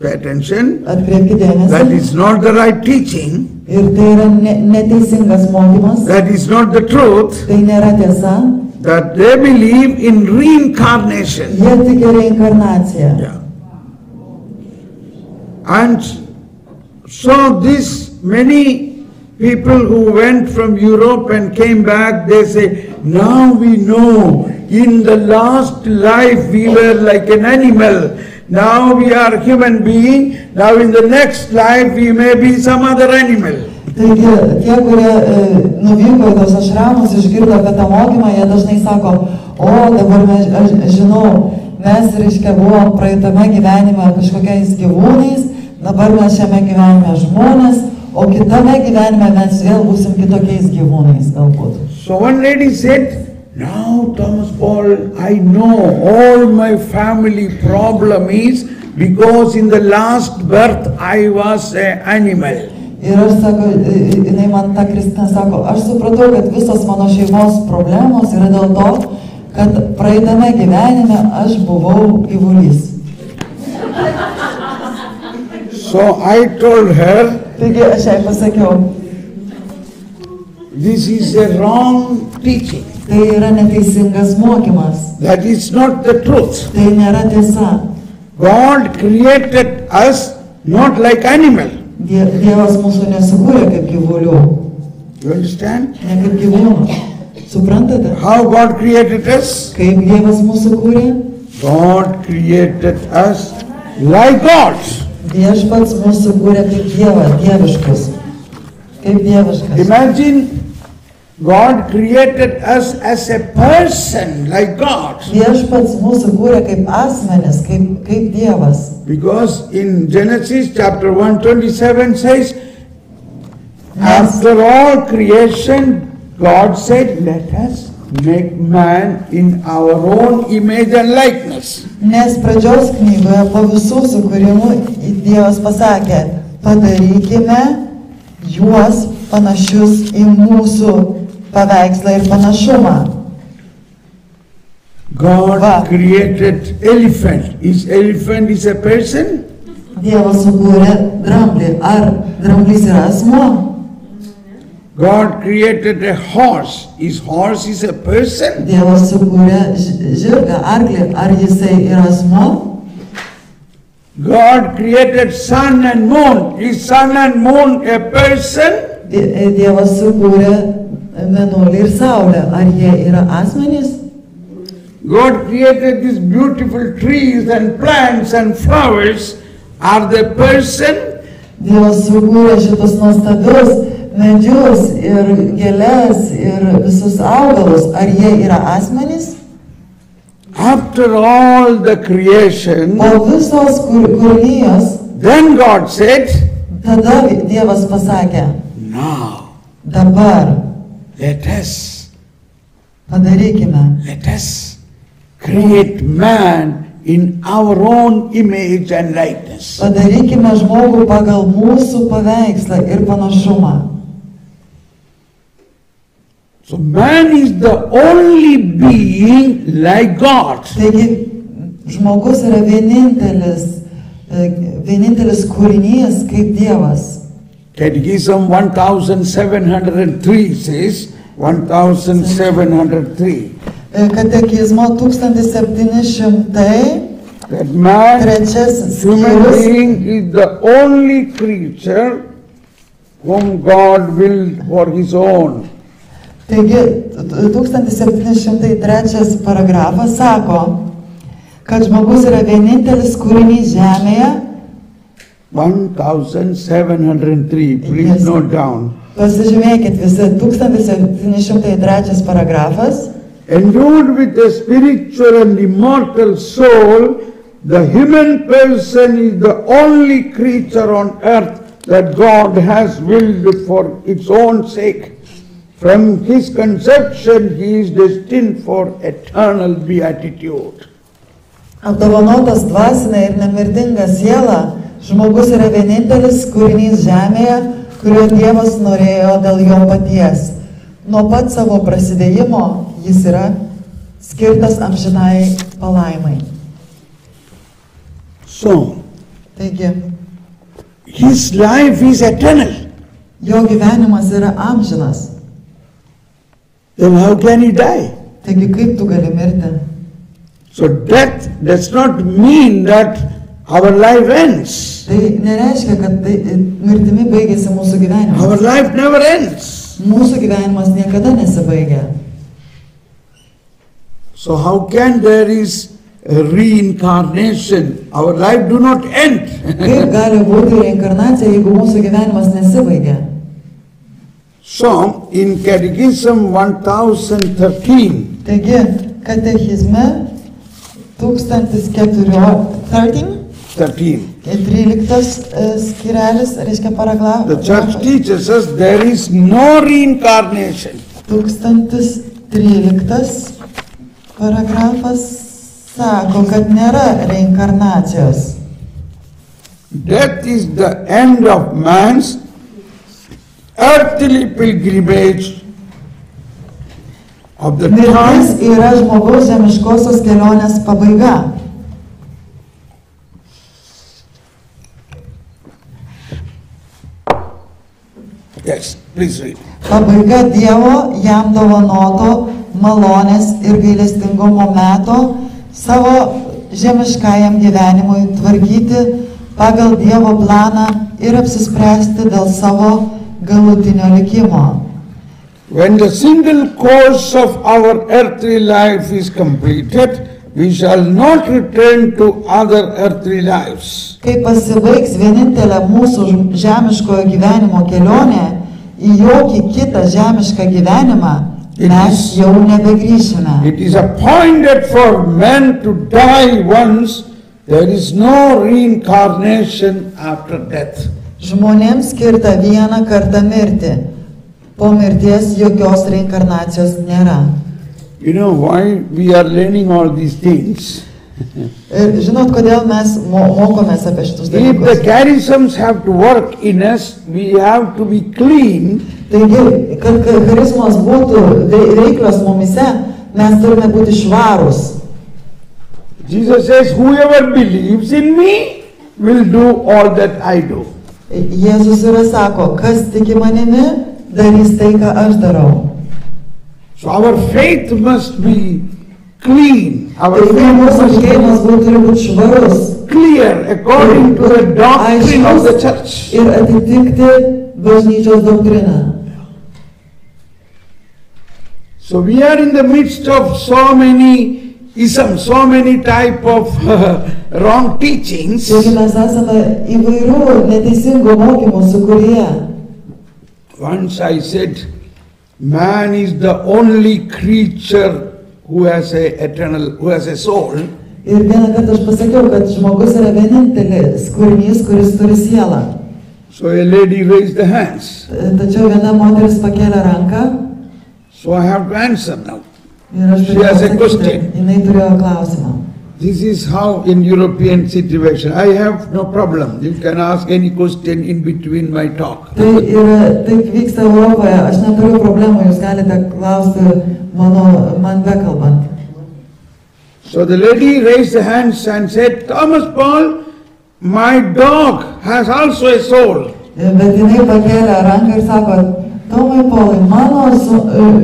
Pay attention. Atkreipkite dėmesį. That is not the right teaching. Ir tai yra neteisingas mokymas. That is not the truth. Tai nėra tiesa. That they believe in reincarnation. Jie tiki reinkarnaciją. Yeah. And so this many people who went from Europe and came back, they say, now we know in the last life we were like an animal. Now we are human being. Now in the next life we may be some other animal. Taigi, tie, kurie nuvyko į tos ašramus, išgirdo apie tą mokymą, jie dažnai sako, o dabar aš žinau, mes, reiškia, buvom praeitame gyvenime kažkokiais gyvūnais, dabar mes šiame gyvenime žmonės, o kitame gyvenime mes vėl būsim kitokiais gyvūnais galbūt. So one lady said, now Thomas Paul, I know all my family problem is because in the last birth I was an animal. Ir aš sako, jinai man ta Kristina sako, aš supratau, kad visos mano šeimos problemos yra dėl to, kad praeitame gyvenime aš buvau gyvulys. So I told her, Taigi aš jai pasakiau, this is a wrong teaching. tai yra neteisingas mokymas. That is not the truth. Tai nėra tiesa. God created us not like animal. Dievas mūsų nesukūrė kaip gyvulių. You understand? Ne kaip gyvūnų. Suprantate? How God created us? Kaip Dievas mūsų kūrė? God created us like gods. Viešpats mūsų kūrė kaip Dievas, dieviškus. Kaip dieviškas. Imagine God created us as a person like God. Viešpats mūsų kūrė kaip asmenis, kaip Dievas. Because in Genesis chapter 1:27 says, after all creation, God said, let us make man in our own image and likeness. Nes pradžios knygoje po visų sukūrimų Dievas pasakė, padarykime juos panašius į mūsų paveikslą ir panašumą. God created elephant. Is elephant is a person? Dievas sukūrė dramblį. Ar dramblys yra asmuo? God created a horse. Is horse is a person? Dievas sukūrė žirgą, arklį. Ar jisai yra asmuo? God created sun and moon. Is sun and moon a person? Dievas sukūrė mėnulį ir saulę. Ar jie yra asmenys? God created these beautiful trees and plants and flowers. Are they person? Dievas sukūrė šitus nuostabius medžius ir gėles ir visus augalus. Ar jie yra asmenys? After all the creation, Po visos kūrinijos Then God said, Tada Dievas pasakė, now dabar let us padarykime, create man in our own image and likeness. padarykime žmogų pagal mūsų paveikslą ir panašumą. So man is the only being like God. Taigi žmogus yra vienintelis kūrinys kaip Dievas. Catechism 1703 says, 1703, Katekizmo 1700 that man, trečiasis human skyrius, being, is the only creature whom God willed for his own. taigi 1703 paragrafas sako, kad žmogus yra vienintelis kūrinys žemėje. 1703, please Yes. note down. Pasižymėkit visi, 1703 paragrafas. Endowed with a spiritual and immortal soul, the human person is the only creature on earth that God has willed for its own sake. From his conception, he is destined for eternal beatitude. Apdovanotas dvasinė ir nemirtinga siela, žmogus yra vienintelis kūrinys žemėje, kurio Dievas norėjo dėl jo paties. Nuo pat savo prasidėjimo jis yra skirtas amžinai palaimai. So, Taigi, his life is eternal. jo gyvenimas yra amžinas. Then how can he die? Taigi, kaip tu gali mirti? So death does not mean that our life ends. Tai nereiškia, kad mirtimi baigėsi mūsų Our gyvenimas. life never ends. Mūsų gyvenimas niekada nesibaigia. So how can there is a reincarnation? Our life do not end. Kaip gali būti reinkarnacija, jeigu mūsų gyvenimas nesibaigia? So in Catechism 1013, Taigi, katechizme 1013 skirelis, reiškia the paragrafas. church teaches us there is no reincarnation. 1013 paragrafas sako, kad nėra reinkarnacijos. Death is the end of man's earthly pilgrimage of the Mirtis time yra žmogaus žemiškosios kelionės pabaiga. Yes, please read. Pabaiga Dievo jam dovanoto malonės ir gailestingumo meto savo žemiškajam gyvenimui tvarkyti pagal Dievo planą ir apsispręsti dėl savo galutinio likimo. When the single course of our earthly life is completed, we shall not return to other earthly lives. Kai pasibaigs vienintelė mūsų žemiškojo gyvenimo kelionė į jokį kitą žemišką gyvenimą, mes jau nebegrįšime. It is appointed for men to die once. There is no reincarnation after death. Žmonėms skirta vieną kartą mirti. Po mirties jokios reinkarnacijos nėra. You know why we are learning all these things? Ir žinot, kodėl mes mokomės apie šitus If the dalykus? charisms have to work in us, we have to be clean. Taigi, kad charizmos būtų veiklios mumise, mes turime būti švarūs. Jesus says, whoever believes in me will do all that I do. Jėzus yra sako, kas tiki manimi, darys tai, ką aš darau. So our faith must be clean. Our Taigi, faith mūsų must tikėjimas turi būti švarus be clear according to the doctrine of the church. ir atitikti bažnyčios doktriną. So we are in the midst of so many isms, so many type of wrong teachings. Taigi mes esame įvairių neteisingų mokymų sukūrėje. Once I said, man is the only creature who has a soul. Ir vieną kartą aš pasakiau, kad žmogus yra vienintelis kūrinys, kuris turi sielą. So a lady raised the hands. Tačiau viena moteris pakėlė ranką. So I have to answer now. Ir aš She has a turėjau question. atsakyti. Jinai turėjo klausimą. This is how in European situation. I have no problem. You can ask any question in between my talk. Tai yra, taip vyksta Europoje, aš neturiu problemų, jūs galite klausti man bekalbant. So the lady raised the hands and said, Thomas Paul, my dog has also a soul. Bet jinai pakėlė ranką ir sako, Tomai Paulai, mano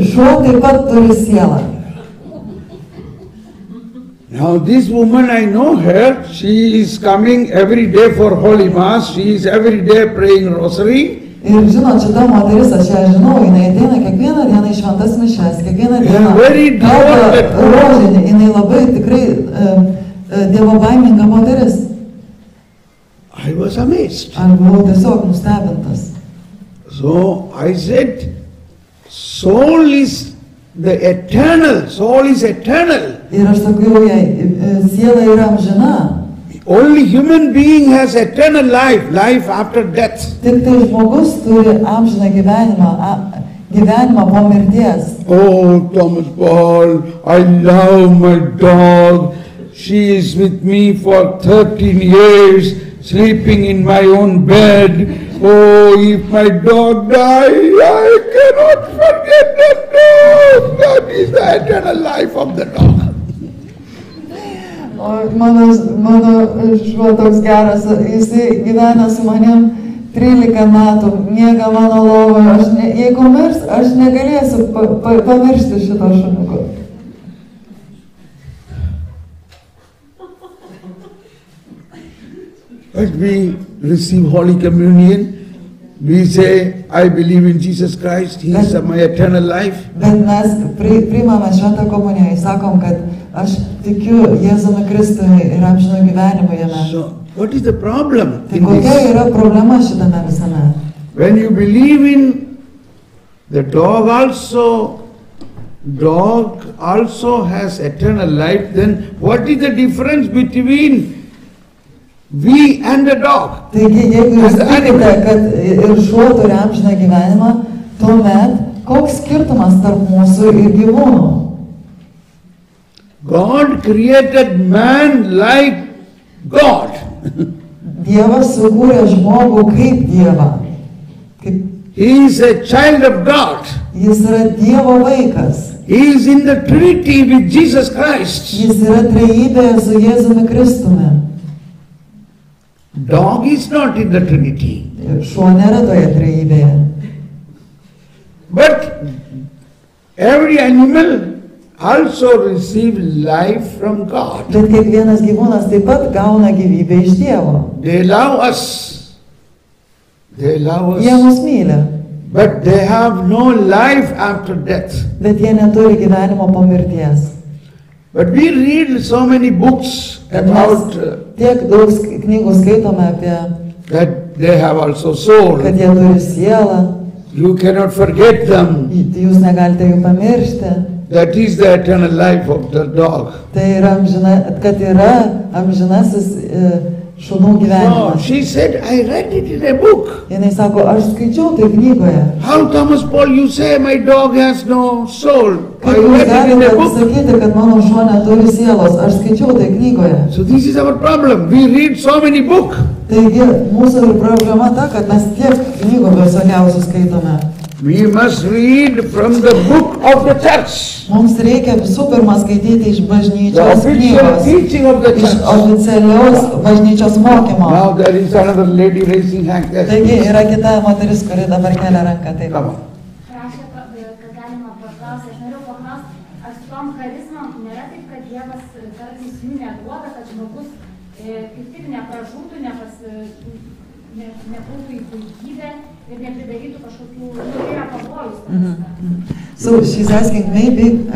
šuo taip pat turi sielą. Now this woman, I know her, she is coming every day for Holy Mass, she is every day praying rosary. Ir žinot, šita moteris, aš ją žinau, jinai ateina kiekvieną dieną į šventas mišias, kiekvieną dieną kalba rožinį, jinai labai tikrai dievobaiminga moteris. I was amazed. Aš buvau tiesiog nustebintas. So I said, soul is the eternal, soul is eternal. Ir aš sakiau jai, siela yra amžina. Only human being has eternal life, life after death. Tik tai žmogus turi amžiną gyvenimą po mirties. Oh, Thomas Paul, I love my dog. She is with me for 13 years, sleeping in my own bed. Oh, if my dog dies, I cannot forget the dog. That is the eternal life of the dog. O mano šuo toks geras, jisai gyvena su manim 13 metų, miega mano lovoje, jeigu mirs, aš negalėsiu pamiršti šito šuniuko. As we receive Holy Communion, we say, I believe in Jesus Christ, He is my eternal life. Bet mes priimame šventą komuniją, sakom, kad aš tikiu Jėzumi Kristumi ir amžino gyvenimu jame. So, what is the problem Tai in kokia this? yra problema šitame visame? When you believe in the dog also has eternal life, then what is the difference between we and the dog? Taigi, jeigu jūs tikite, kad ir šuo turi amžiną gyvenimą, tuomet koks skirtumas tarp mūsų ir gyvūnų? God created man like God. Dievas sukūrė žmogų kaip Dievą. He is a child of God. Jis yra Dievo vaikas. He is in the Trinity with Jesus Christ. Jis yra trejybėje su Jėzumi Kristumi. Dog is not in the Trinity. Šuo nėra toje trejybėje. But every animal also receive life from God. Bet kiekvienas gyvūnas taip pat gauna gyvybę iš Dievo. They love us. They love Jie us. mus myli, But they have no life after death. bet jie neturi gyvenimo po mirties. But we read so many books Bet about mes tiek daug knygų skaitome apie, that they have also soul. kad jie turi sielą, You cannot forget them. jūs negalite jų pamiršti. That is the eternal life of the dog. Tai yra kad yra amžinasis šunų No, gyvenimas. she said, I read it in a book. Jinai sako, aš skaičiau tai knygoje. How, Thomas Paul, you say my dog has no soul? I Kaip jūs read it in galite a book. pasakyti, kad mano šuo neturi sielos? Aš skaičiau tai knygoje. So this is our problem. We read so many books. Taigi, mūsų ir problema ta, kad mes tiek knygų visokiausių skaitome. We must read from the book of the church. Mums reikia visų pirma skaityti iš The bažnyčios official knygos, teaching of the iš church. oficialiaus bažnyčios mokymo. Now there is another lady raising hand. Yes, Taigi, please. yra kita moteris, kuri dabar kelia ranką. Taip. Come on. Prašė, kad galima paklausti, aš norėjau paklausti, ar su tom charizmom nėra taip, kad Dievas kartais jų neduoda, kad žmogus kaip tik nepražūtų, nebūtų į puikybę ir nepridarytų kažkokių, yra pavojus. So she's asking, maybe,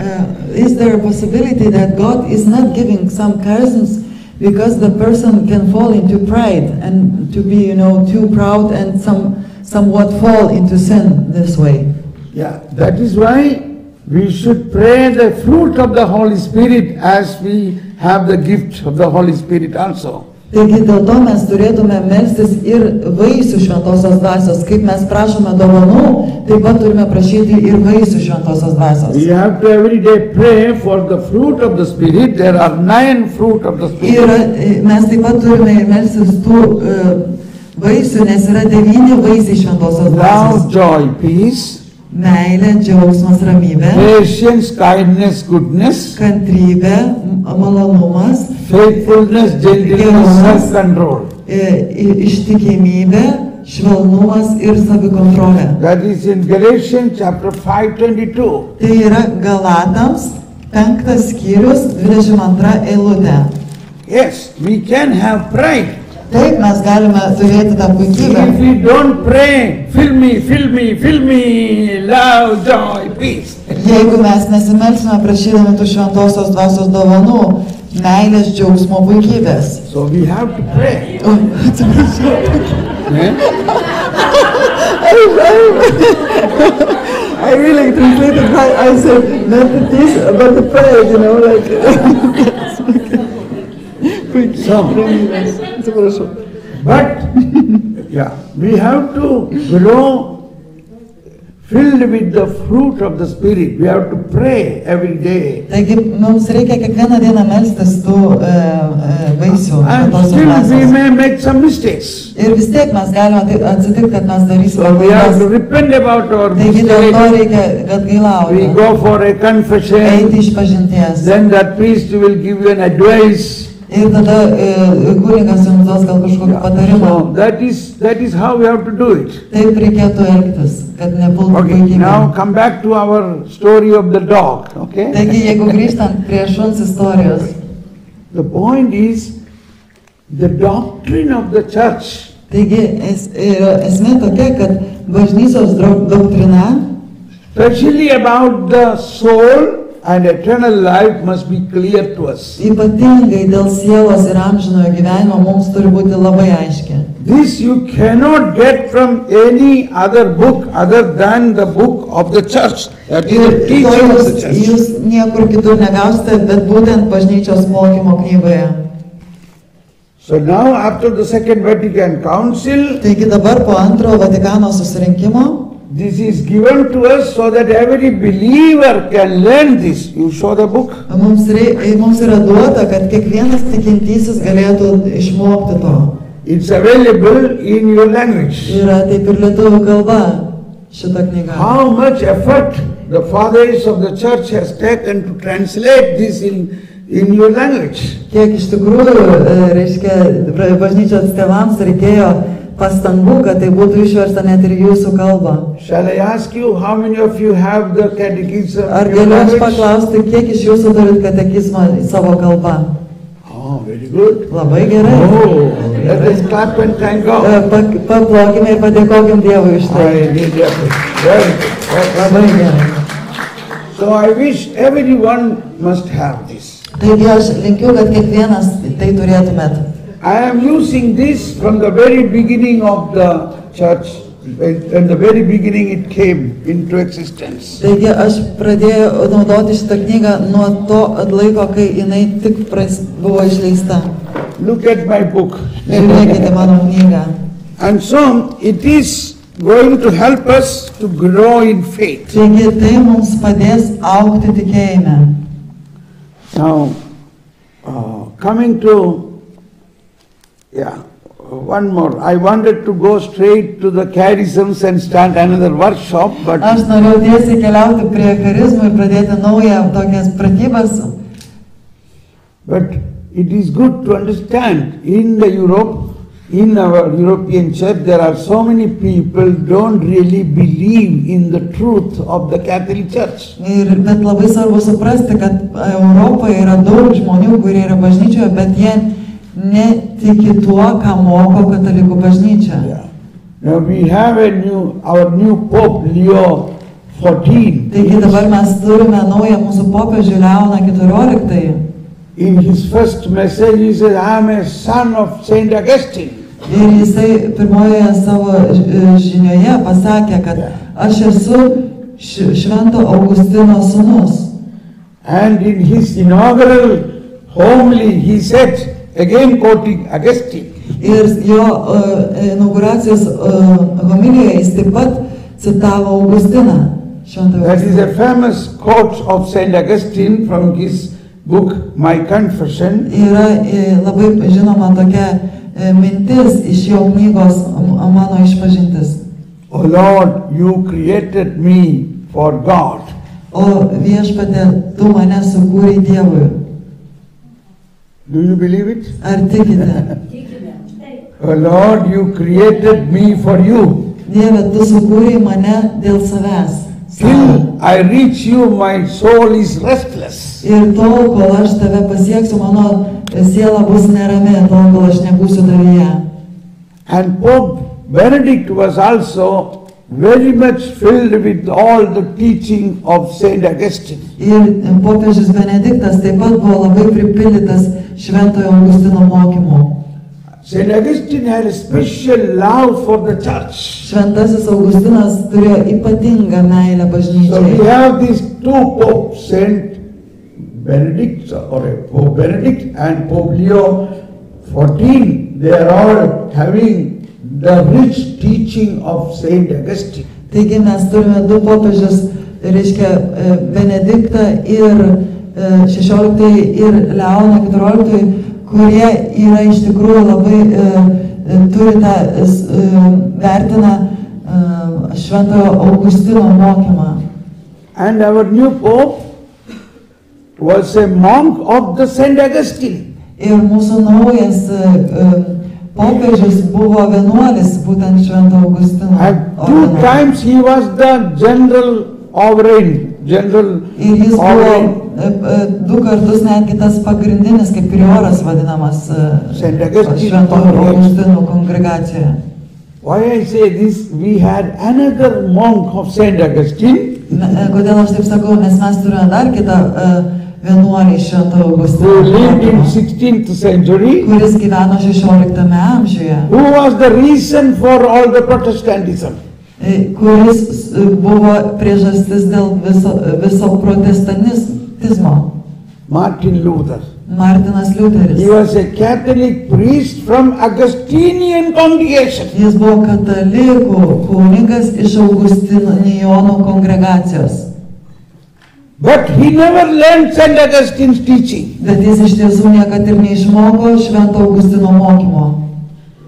is there a possibility that God is not giving some charisms because the person can fall into pride and to be, too proud and somewhat fall into sin this way? Yeah, that is why we should pray the fruit of the Holy Spirit as we have the gift of the Holy Spirit also. Taigi dėl to mes turėtume melstis ir vaisių šventosios dvasios. Kaip mes prašome dovanų, taip pat turime prašyti ir vaisių šventosios dvasios. We have to every day pray for the fruit of the Spirit. There are 9 fruit of the Spirit. Ir mes taip pat turime ir melstis tų vaisių, nes yra 9 vaisiai šventosios Love, dvasios. joy, peace, Meilė, džiaugsmas, ramybė, patience, kindness, goodness, kantrybė, malonumas, faithfulness, gentleness, self-control. Ištikimybė, švelnumas ir savikontrolė. That is in Galatians chapter 5:22. Tai yra Galatams 5 skyrius 22 eilutė. Yes, we can have pride. Taip, mes galime turėti tą puikybę. If we don't pray, fill me, fill me, fill me, love, joy, peace. Jeigu mes nesimelsime prašydami tų šventosios dvasios dovanų, meilės, džiaugsmo, puikybės. So we have to pray. Eh? I really translated I said, not the peace, but the prayer, you know, like... But yeah, we have to grow filled with the fruit of the Spirit. We have to pray every day. Taigi mums reikia kiekvieną dieną melstis tų vaisių And šventosios still we dvasios. may make some mistakes. Ir vis tiek mes galime atsitikti, kad mes darysime So we have to klaidas. repent about our Taigi dėl to mistakes. reikia atgailauti. We go for a confession. Eiti iš pažinties. Then that priest will give you an advice. Ir tada kunigas jums duos gal kažkokį patarimą. So that is how we have to do it. Taip reikėtų elgtis, kad nepultų Okay, puikybė. now come back to our story of the dog. Okay. Taigi, jeigu grįžtant prie šuns istorijos, The point is the doctrine of the church. taigi esmė tokia, kad bažnyčios doktrina, Especially about the soul and eternal life must be clear to us. ypatingai dėl sielos ir amžinojo gyvenimo, mums turi būti labai aiški. This you cannot get from any other book other than the book of the church. That is Ir the to teaching of the church. jūs niekur kitur negausite, bet būtent bažnyčios mokymo knygoje. So now after the Second Vatican Council, Taigi dabar po antrojo Vatikano susirinkimo, this is given to us so that every believer can learn this. You show the book. mums yra duota, kad kiekvienas tikintysis galėtų išmokti to. It's available in your language. Yra taip ir lietuvių kalba šita knyga. How much effort the fathers of the church has taken to translate this in your language. Kiek iš tikrųjų, reiškia, bažnyčios tėvams reikėjo pastangų, kad tai būtų išversta net ir jūsų kalba. Shall I ask you how many of you have the catechism Ar in your galiu aš language? paklausti, kiek iš jūsų turit katekizmą savo kalbą? Oh, very good. Labai gerai. Oh, let us clap and thank God. Paplokime ir padėkokim Dievui už tai. I need your very good. Labai gerai. So I wish everyone must have this. Taigi aš linkiu, kad kiekvienas tai turėtumėt. I am using this from the very beginning of the church. In the very beginning it came into existence. Taigi aš pradėjau naudoti šitą knygą nuo to laiko, kai jinai tik buvo išleista. Look at my book. Žiūrėkite mano knygą. And so it is going to help us to grow in faith. Taigi tai mums padės augti tikėjime. Now, coming to, one more. I wanted to go straight to the charisms and start another workshop, but Aš norėjau tiesiai keliauti prie charizmų ir pradėti naują tokias pratybas. it is good to understand in the Europe, in our European church, there are so many people don't really believe in the truth of the Catholic Church. Bet labai svarbu suprasti, kad Europoje yra daug žmonių, kurie yra bažnyčioje, bet jie netiki tuo, ką moko katalikų bažnyčia. Now we have our new Pope Leo XIV. Taigi dabar mes turime naują mūsų popiežių Leoną XIV. In his first message he says, I am a son of Saint Augustine. Ir jisai pirmoje savo žinioje pasakė, kad aš esu Švento Augustino sūnus. And in his inaugural homily, he said, again quoting Augustine, Ir jo inauguracijos homilijoje jis taip pat citavo Augustiną. that is a famous quote of Saint Augustine from his book, My Confession. Yra labai žinoma tokia mintis iš jo knygos Mano išpažintis. O Lord, you created me for God. O viešpatie, tu mane sukūrei Dievui. Do you believe it? Ar tikite? O Lord, you created me for you. Dieve, tu sukūrei mane dėl savęs. Till I reach you, my soul is restless. Ir tol, kol aš tave pasieksiu, mano siela bus nerami, tol, kol aš nebūsiu tavyje. And Pope Benedict was also very much filled with all the teaching of Saint Augustine. Ir popiežius Benediktas taip pat buvo labai pripildytas Šventojo Augustino mokymu. Saint Augustine had a special love for the church. Šventasis Augustinas turėjo ypatingą meilę So we bažnyčiai. have these two popes, Saint Benedict or Pope Benedict and Pope Leo XIV. They are all having the rich teaching of Saint Augustine. Taigi mes turime du popiežius, reiškia Benediktą ir 16 ir Leoną 14, kurie yra iš tikrųjų labai turi tą vertina Šventojo Augustino mokymą. And our new Pope was a monk of the Saint Augustine. Ir mūsų naujas popiežius buvo vienuolis būtent Švento Augustino. And two times he was the general overreign, Ir jis buvo du kartus netgi tas pagrindinis kaip prioras vadinamas Švento Augustino kongregacijoje. Why I say this, we had another monk of Saint Augustine Kodėl aš taip sakau, nes mes turime dar kitą vienuolį Švento who lived in Augustino, 16th century, kuris gyveno 16 amžiuje, who was the reason for all the Protestantism. kuris buvo priežastis dėl viso protestantizmo. Martin Luther. Martinas Liuteris. He was a Catholic priest from Augustinian congregation. Jis buvo katalikų kunigas iš Augustinijonų kongregacijos. But he never learned Saint Augustine's teaching. Bet jis iš tiesų niekad ir neišmoko Švento Augustino mokymo.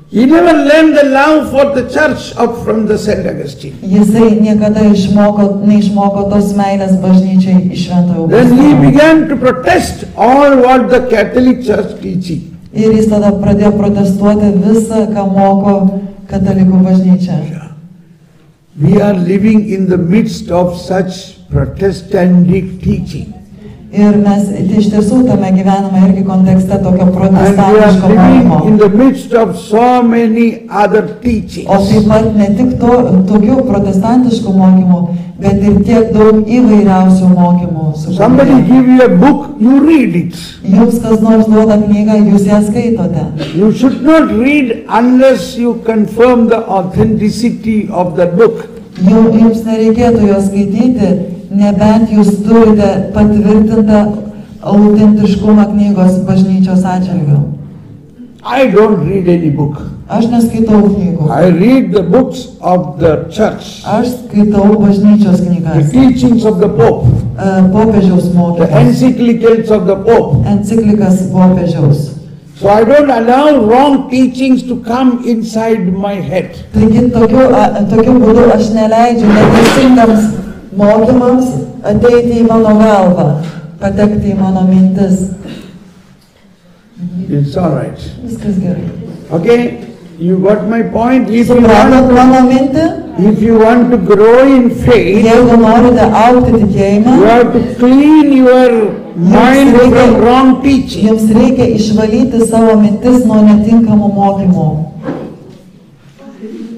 He never learned the love for the church up from the Saint Augustine. Jisai niekada neišmoko tos meilės bažnyčiai iš Šventojo Then he Augustino. began to protest all what the Catholic Church teaching. Ir jis tada pradėjo protestuoti visą, ką moko katalikų bažnyčia. We are living in the midst of such Protestantic teaching. Ir mes iš tiesų tame gyvename irgi kontekste tokio And we protestantiško are living mokymo. in the midst of so many other O teachings. taip pat ne tik tokių protestantiškų mokymų, bet ir tiek daug įvairiausių mokymų. Somebody give you a book, you read it. Jums kas nors duoda knygą, jūs ją skaitote. You should not read unless you confirm the authenticity of the book. Jums nereikėtų jo skaityti, nebent jūs turite patvirtintą autentiškumą knygos bažnyčios atžvilgiu. I don't read any book. Aš neskaitau knygų. I read the books of the church, Aš skaitau bažnyčios the knygas, teachings of the Pope, popiežiaus the mokymus, encyclicals of the Pope. enciklikas popiežiaus. So I don't allow wrong teachings to come inside my head. Taigi tokiu būdu aš neleidžiu neteisingams mokymams ateiti į mano galvą, patekti į mano mintis. It's all right. Viskas gerai. Okay, you got my point. If you Supratot want, mano mintį? if you want to grow in faith, Jeigu norite augti you tikėjimą, have to clean your mind from wrong teaching. jums reikia išvalyti savo mintis nuo netinkamų mokymų.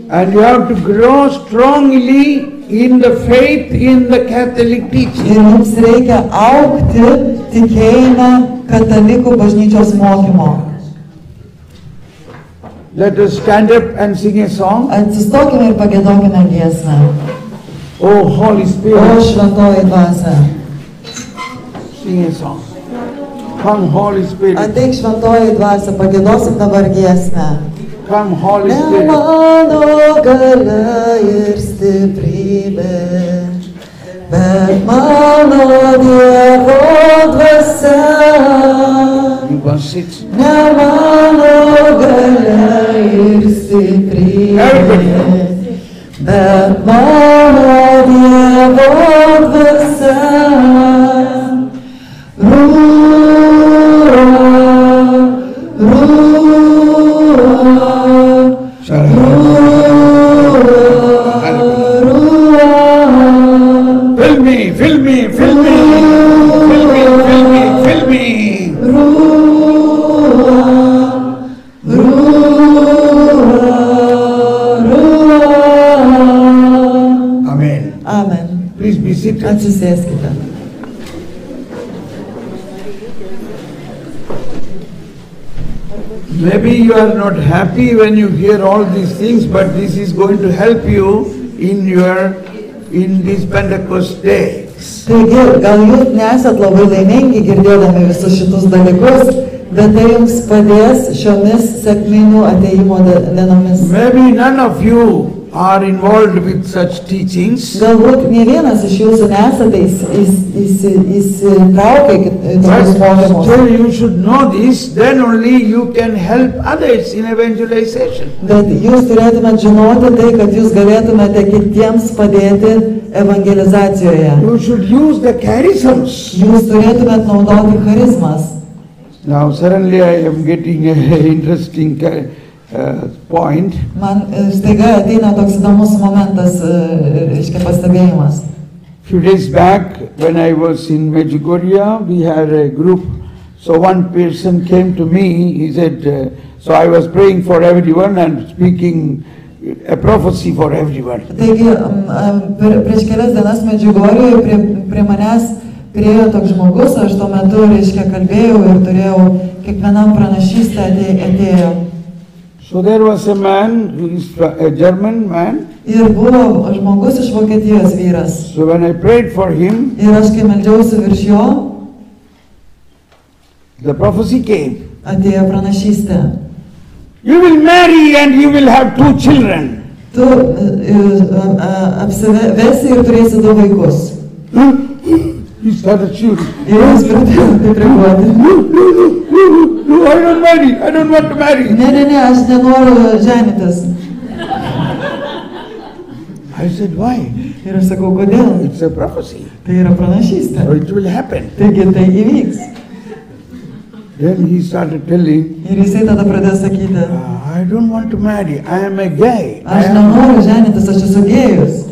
And you have to grow strongly in the faith in the Catholic teaching. Ir jums reikia augti tikėjime katalikų bažnyčios mokymo. Let us stand up and sing a song. Atsistokime ir pagėdokime giesmę. Oh, Holy O Spirit, šventoji dvasia. sing a song. Come, Holy Spirit. Ateik šventoji dvasia, pagiedosim dabar giesmę. Come, Holy Ne Spirit. mano galia ir stiprybė, bet mano Dievo dvasia. You must sit. Ne mano galia ir stiprybė, bet mano Dievo dvasia. Fill me, fill me, fill me, fill me, fill me, fill me. Amen. Amen. Please be seated. Atsisėskite. Maybe you are not happy when you hear all these things, but this is going to help you in this Pentecost day. Taigi, gal jūs nesat labai laimingi girdėdami visus šitus dalykus, bet tai jums padės šiomis sekminių ateimo dienomis. Maybe none of you are involved with such teachings, Galbūt ne vienas iš jūsų nesate įsitraukę į tokius but mokymus. still you should know this, then only you can help others in evangelization. Bet jūs turėtumėte žinoti tai, kad jūs galėtumėte kitiems padėti evangelizacijoje. You should use the charisms. Jūs turėtumėte naudoti charizmas. Now suddenly I am getting an interesting point. Man staiga ateina toks įdomus momentas, reiškia pastebėjimas. Few days back, when I was in Medjugorje, we had a group. So one person came to me. He said, so I was praying for everyone and speaking a prophecy for everyone. Taigi, prieš kelias dienas Medžiugorjoje prie manęs priėjo toks žmogus, aš tuo metu, reiškia, kalbėjau ir turėjau kiekvienam pranašystę atėjo. So there was a man, who is a German man. Ir buvo žmogus iš Vokietijos vyras. So when I prayed for him, Ir aš kai meldžiausi virš jo, the prophecy came. atėjo pranašystė. You will marry and you will have 2 children. Tu apsivesi ir turėsi 2 vaikus. He started shooting. Ir jis pradėjo taip reaguoti. No, I don't marry. I don't want to marry. Ne, aš nenoriu ženytis. I said, why? Ir aš sakau, kodėl? It's a prophecy. Tai yra pranašystė. So it will happen. Taigi tai įvyks. Then he started telling, Ir jisai tada pradėjo sakyti, I don't want to marry. I am a gay. aš nenoriu ženytis, aš esu gėjus.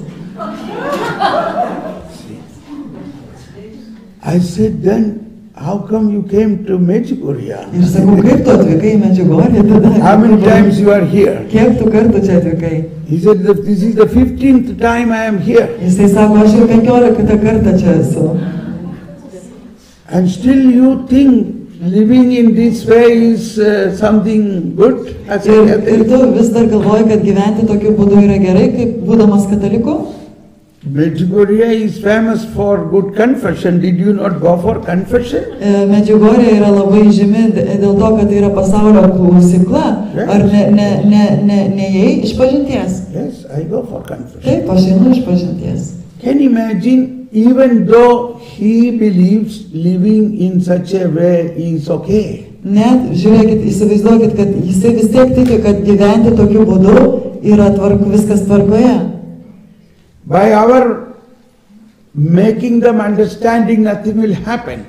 I said, then how come you came to Medjugorje? Ir sakau, kaip tu atvykai į Medžiugorję tada? How many times you are here? Kiek tu kartų čia atvykai? He said, this is the 15th time I am here. Jisai sako, aš jau 15 kartą čia esu. And still you think living in this way is something good? I said, Ir tu vis dar galvoji, kad gyventi tokiu būdu yra gerai, kaip būdamas kataliku? Medjugorje is famous for good confession. Did you not go for confession? Medžiugorė yra labai žymi dėl to, kad tai yra pasaulio klausykla. Ar neėjai iš pažinties? Yes, I go for confession. Taip, aš einu iš pažinties. Can you imagine, even though he believes living in such a way is okay? Net, žiūrėkit, įsivaizduokit, kad jisai vis tiek tiki, kad gyventi tokiu būdu yra viskas tvarkoje. By our making them understanding, nothing will happen.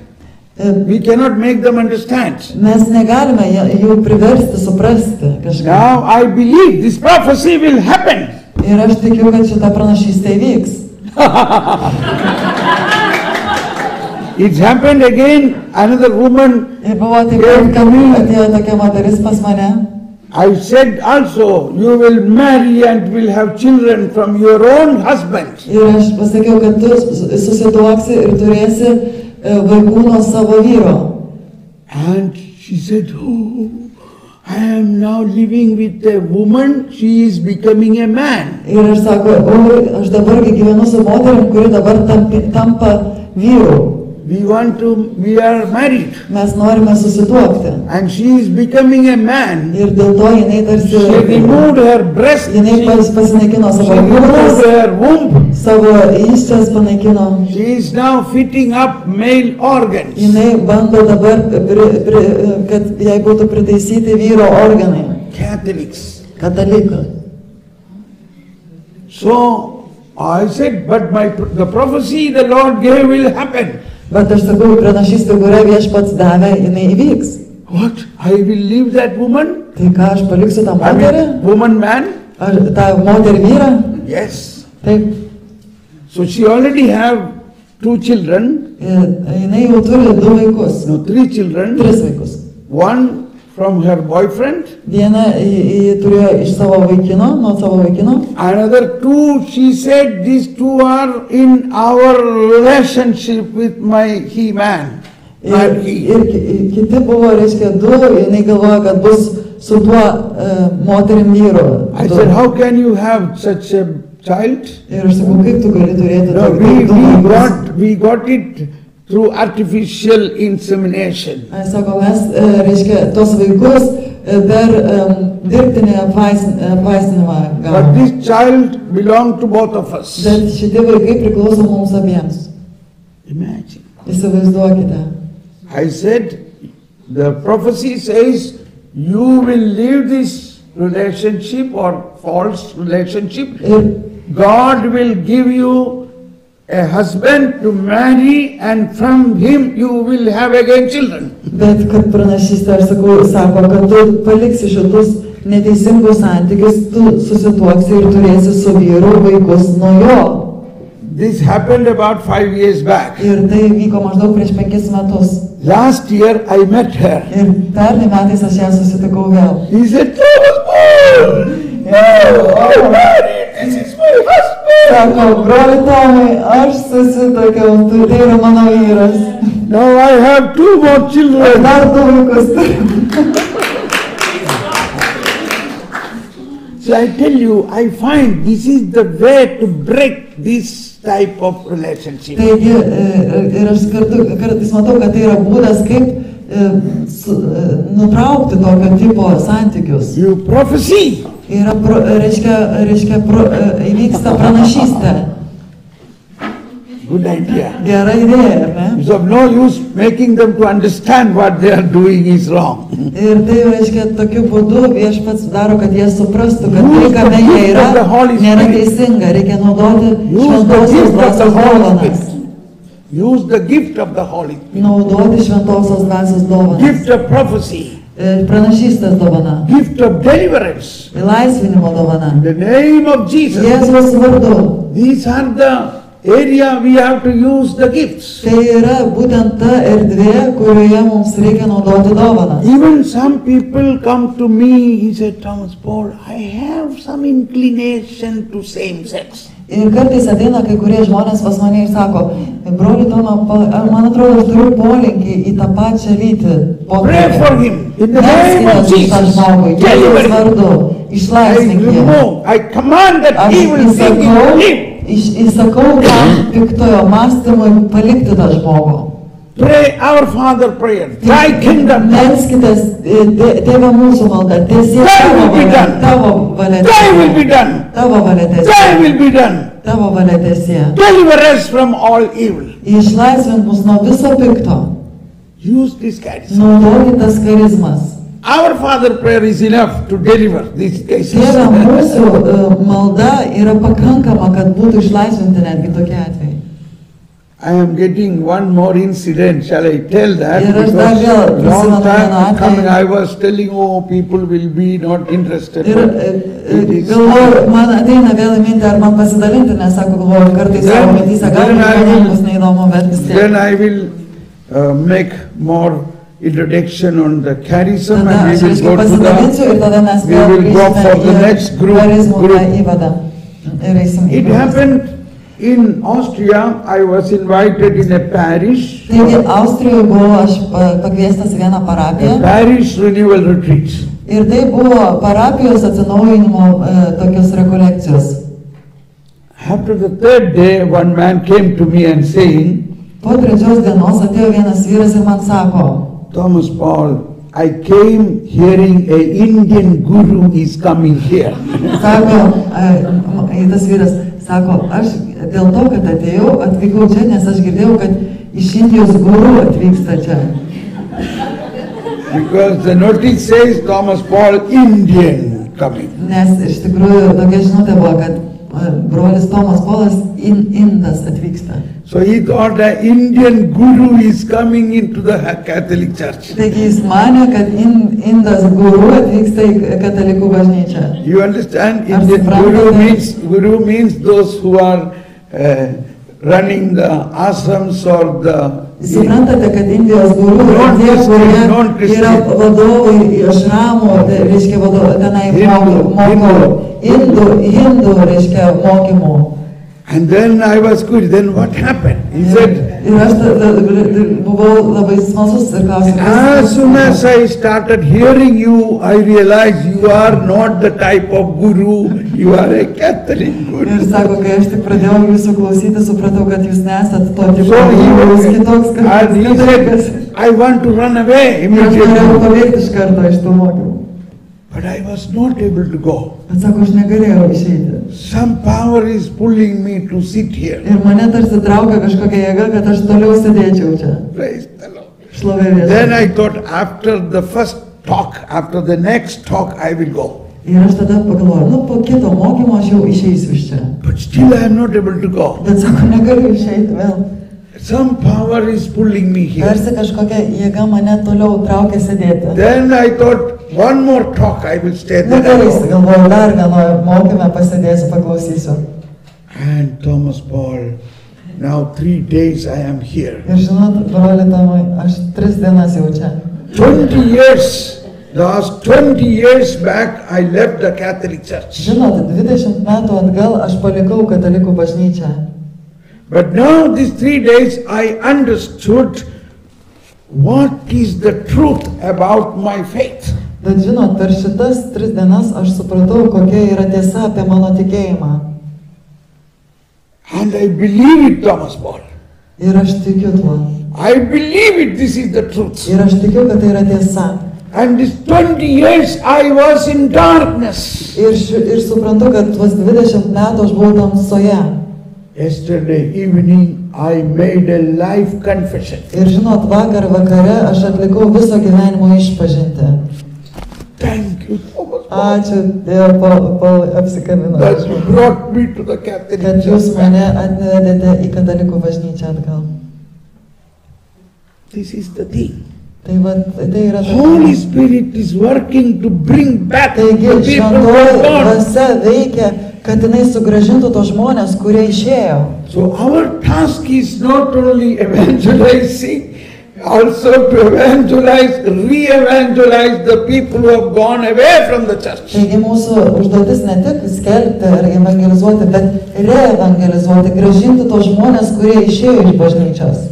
We cannot make them understand. Mes negalime jų priversti suprasti kažką. Now I believe this prophecy will happen. Ir aš tikiu, kad šita pranašystė įvyks. It's happened again. Another woman Ir buvo taip, kad atėjo tokia moteris pas mane. I said also, you will marry and will have children from your own husband. Ir aš pasakiau, kad tu susituoksi ir turėsi vaikų nuo savo vyro. And she said, oh, I am now living with a woman, she is becoming a man. Ir aš sako, aš dabar gyvenu su moterim, kuri dabar tampa vyru. we are married. Mes norime susituokti. And she is becoming a man. Ir dėl to jinai tarsi... She removed her breast. Jinai pasinaikino She savo removed krūtis, her womb. savo įsčias panaikino. She is now fitting up male organs. Jinai bando dabar, kad jai būtų pritaisyti vyro organai. Catholics. Katalikai. So I said, but the prophecy the Lord gave will happen. Bet aš sakau, pranašystė, kurią Viešpats davė, jinai įvyks. What? I will leave that woman? Tai ką, aš paliksiu tą I moterį? mean, woman, man? Ar tą moterį vyrą? Yes. Taip. So she already have 2 children. Jinai jau turi 2 vaikus. No, 3 children. 3 vaikus. One from her boyfriend. Vieną ji turėjo iš savo vaikino, nuo savo vaikino. Another 2, she said, these 2 are in our relationship with my he-man. Ir kiti buvo, reiškia, 2, jinai galvoja, kad bus su tuo moterim vyru. I said, how can you have such a child? Ir aš sakau, kaip tu gali turėti No, tokį we got it through artificial insemination. Aš sako, mes, reiškia, tos vaikus per dirbtinį apvaistinimą But gavome. this child belonged to both of us. Bet šitie vaikai priklauso mums abiems. Imagine. Įsivaizduokite. I said, the prophecy says, you will leave this relationship or false relationship. God will give you a husband to marry, and from him you will have again children. Bet kad pranašystė, aš sakau, sako, kad tu paliksi šitus neteisingus santykius, tu susituoksi ir turėsi su vyru vaikus nuo jo. This happened about 5 years back. Ir tai vyko maždaug prieš 5 metus. Last year I met her. Ir pernai metais aš ją susitikau vėl. He said, Thomas Paul, I'm married, this is my husband. Sako, broli Tomai, aš susitokiau, tai yra mano vyras. Now I have 2 more children. Dar 2 vaikus turiu. So I tell you, I find this is the way to break this type of relationship. Taigi, ir aš kartais matau, kad tai yra būdas, kaip nutraukti tokio tipo santykius. You prophecy. Yra, reiškia, įvyksta pranašystė. Good idea. Gera idėja, ar ne? It's of no use making them to understand what they are doing is wrong. Ir tai, reiškia, tokiu būdu Viešpats daro, kad jie suprastų, kad tai, kame jie yra, nėra teisinga. Reikia naudoti šventosios dvasios dovanas. Use the gift of the Holy Spirit. Naudoti šventosios dvasios dovanas. Gift of prophecy. Pranašystės dovana. Gift of deliverance. Laisvinimo dovana. In the name of Jesus. Jėzaus vardu. These are the area we have to use the gifts. Tai yra būtent ta erdvė, kurioje mums reikia naudoti dovanas. Even some people come to me, he said, Thomas Paul, I have some inclination to same sex. Ir kartais ateina kai kurie žmonės pas mane ir sako, broli Toma, man atrodo, aš turiu polinkį į tą pačią lytį. Pray for him. In the name of Jesus. Deliver him. Išlaisvink jį. I command that evil thing in him. Įsakau tam piktojo mąstymui palikti tą žmogų. Pray our Father prayer. Thy kingdom. Melskitės Tėve mūsų maldą. Teesie tavo valia. Thy will be done. Tavo valia teesie. Thy will be done. Tavo valia teesie. Deliver us from all evil. Išlaisvink mus nuo viso pikto. Use this charisma. Naudokit tas charizmas. Our Father prayer is enough to deliver these cases. Tėve mūsų malda yra pakankama, kad būtų išlaisvinti netgi tokie atvejai. I am getting one more incident, shall I tell that? Ir aš dar vėl Long prisimenu vieną time coming, atvejį. I was telling, oh, people will be not interested. Ir galvoju, man ateina vėl į mintį, ar man pasidalinti, nes sako, galvoju, kartais savo mintyse galbūt man bus neįdomu, bet vis tiek. Then I will make more introduction on the charism Tada and aš we will pasidalinsiu ir tada mes we will go for the grįžime next į group. charizmų tą įvadą. Ir eisim į It happened in Austria. I was invited in a parish, Taigi, Austrijoje buvo aš pakviestas į vieną a parapiją. parish renewal retreat. Ir tai buvo parapijos atsinaujinimo tokios rekolekcijos. After the 3rd day, one man came to me and saying, Po 3 dienos atėjo vienas vyras ir man sako, Thomas Paul, I came hearing a Indian guru is coming here. sako, tas vyras sako, aš dėl to, kad atvykau čia, nes aš girdėjau, kad iš Indijos guru atvyksta čia. Because the notice says Thomas Paul, Indian coming. Nes iš tikrųjų tokia žinutė buvo, kad brolis Tomas Polas Indas atvyksta. So he thought the Indian guru is coming into the Catholic Church. Taigi jis manė, kad Indas guru atvyksta į katalikų bažnyčią. You understand? Ar Indian suprantate? guru means those who are running the ashrams or the... Suprantate, kad Indijos guru yra tie, kurie yra vadovai ašramų, tai reiškia vadovai, tenai moko hindų, reiškia mokymų. And then I was curious, then what happened? He said, Ir aš buvau labai smalsus ir klausiau, as soon as I started hearing you, I realized you are not the type of guru, you are a Catholic guru. Ir sako, kai aš tik pradėjau jūsų klausyti, supratau, kad jūs nesat to tipo, So jūs kitoks, and he katalikas. said, I want to run away Ir aš norėjau immediately. pabėgti iš karto iš tų mokymų. But I was not able to go. Bet sako, aš negalėjau išeiti. Some power is pulling me to sit here. Ir mane tarsi traukia kažkokia jėga, kad aš toliau sėdėčiau čia. Praise the Lord. Šlovė Then Viešpačiui. I thought after the first talk, after the next talk, I will go. Ir aš tada pagalvojau, po kito mokymo aš jau išeisiu iš čia. But still I am not able to go. Bet sako, negaliu išeiti vėl. Some power is pulling me here. Tarsi kažkokia jėga mane toliau traukia sėdėti. Then I thought, one more talk, I will stay Nu there. gerai, alone. galvoju, dar vieno mokyme pasėdėsiu, paklausysiu. And Thomas Paul, now 3 days I am here. Ir žinot, broli Tomai, aš 3 dienas jau čia. 20 years, last 20 years back, I left the Catholic Church. Žinot, 20 metų atgal aš palikau katalikų bažnyčią. But now these 3 days I understood what is the truth about my faith. Bet žinot, per šitas 3 dienas aš supratau, kokia yra tiesa apie mano tikėjimą. And I believe it, Thomas Paul. Ir aš tikiu tuo. I believe it, this is the truth. Ir aš tikiu, kad tai yra tiesa. And these 20 years I was in darkness. Ir suprantu, kad tuos 20 metų aš buvau tamsoje. Yesterday evening I made a life confession. Ir žinot, vakare aš atlikau viso gyvenimo išpažintį. Thank you, Thomas Paul, Ačiū, Dieve, apsikabinau. that you brought me to the Catholic Kad jūs Church. mane atvedėte į katalikų bažnyčią atgal. This is the thing. Tai yra Holy Spirit is working to bring back the Taigi, people who šventoji are gone. dvasia veikia, kad jinai sugrąžintų tos žmonės, kurie išėjo. So our task is not only evangelizing, also to evangelize, re-evangelize the people who have gone away from the church. Taigi mūsų užduotis ne tik skelbti ar evangelizuoti, bet reevangelizuoti, grąžinti tos žmonės, kurie išėjo iš bažnyčios.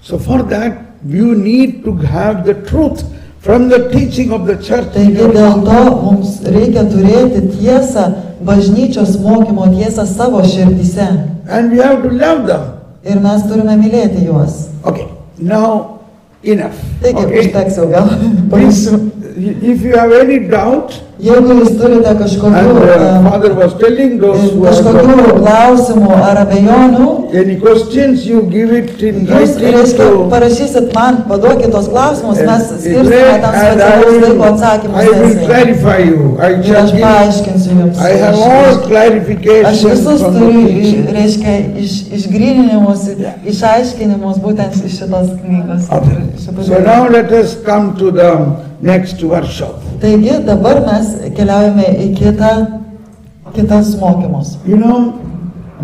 So for that, you need to have the truth from the teaching of the church. in Taigi your dėl heart. to mums reikia turėti tiesą, bažnyčios mokymo tiesą savo širdyse. And we have to love them. Ir mes turime mylėti juos. Okay, now enough. Taigi, Okay? užteks jau gal. Please, if you have any doubt, Jeigu jūs turite and kažkokių Father was telling those who have kažkokių got klausimų ar abejonių, any questions, you give it in jūs, writing reiškia, to parašysit man, paduokit tos klausimus, mes and skirsime tam I specialaus laiko will atsakymų sesijai. clarify you. I Ir shall aš give, paaiškinsiu jums. I have all Aš clarifications visus from the turiu, teaching. reiškia, išgryninimus, išaiškinimus būtent iš šitos knygos. Okay. So now let us come to the next workshop. Taigi dabar mes keliaujame į kitas mokymus. You know,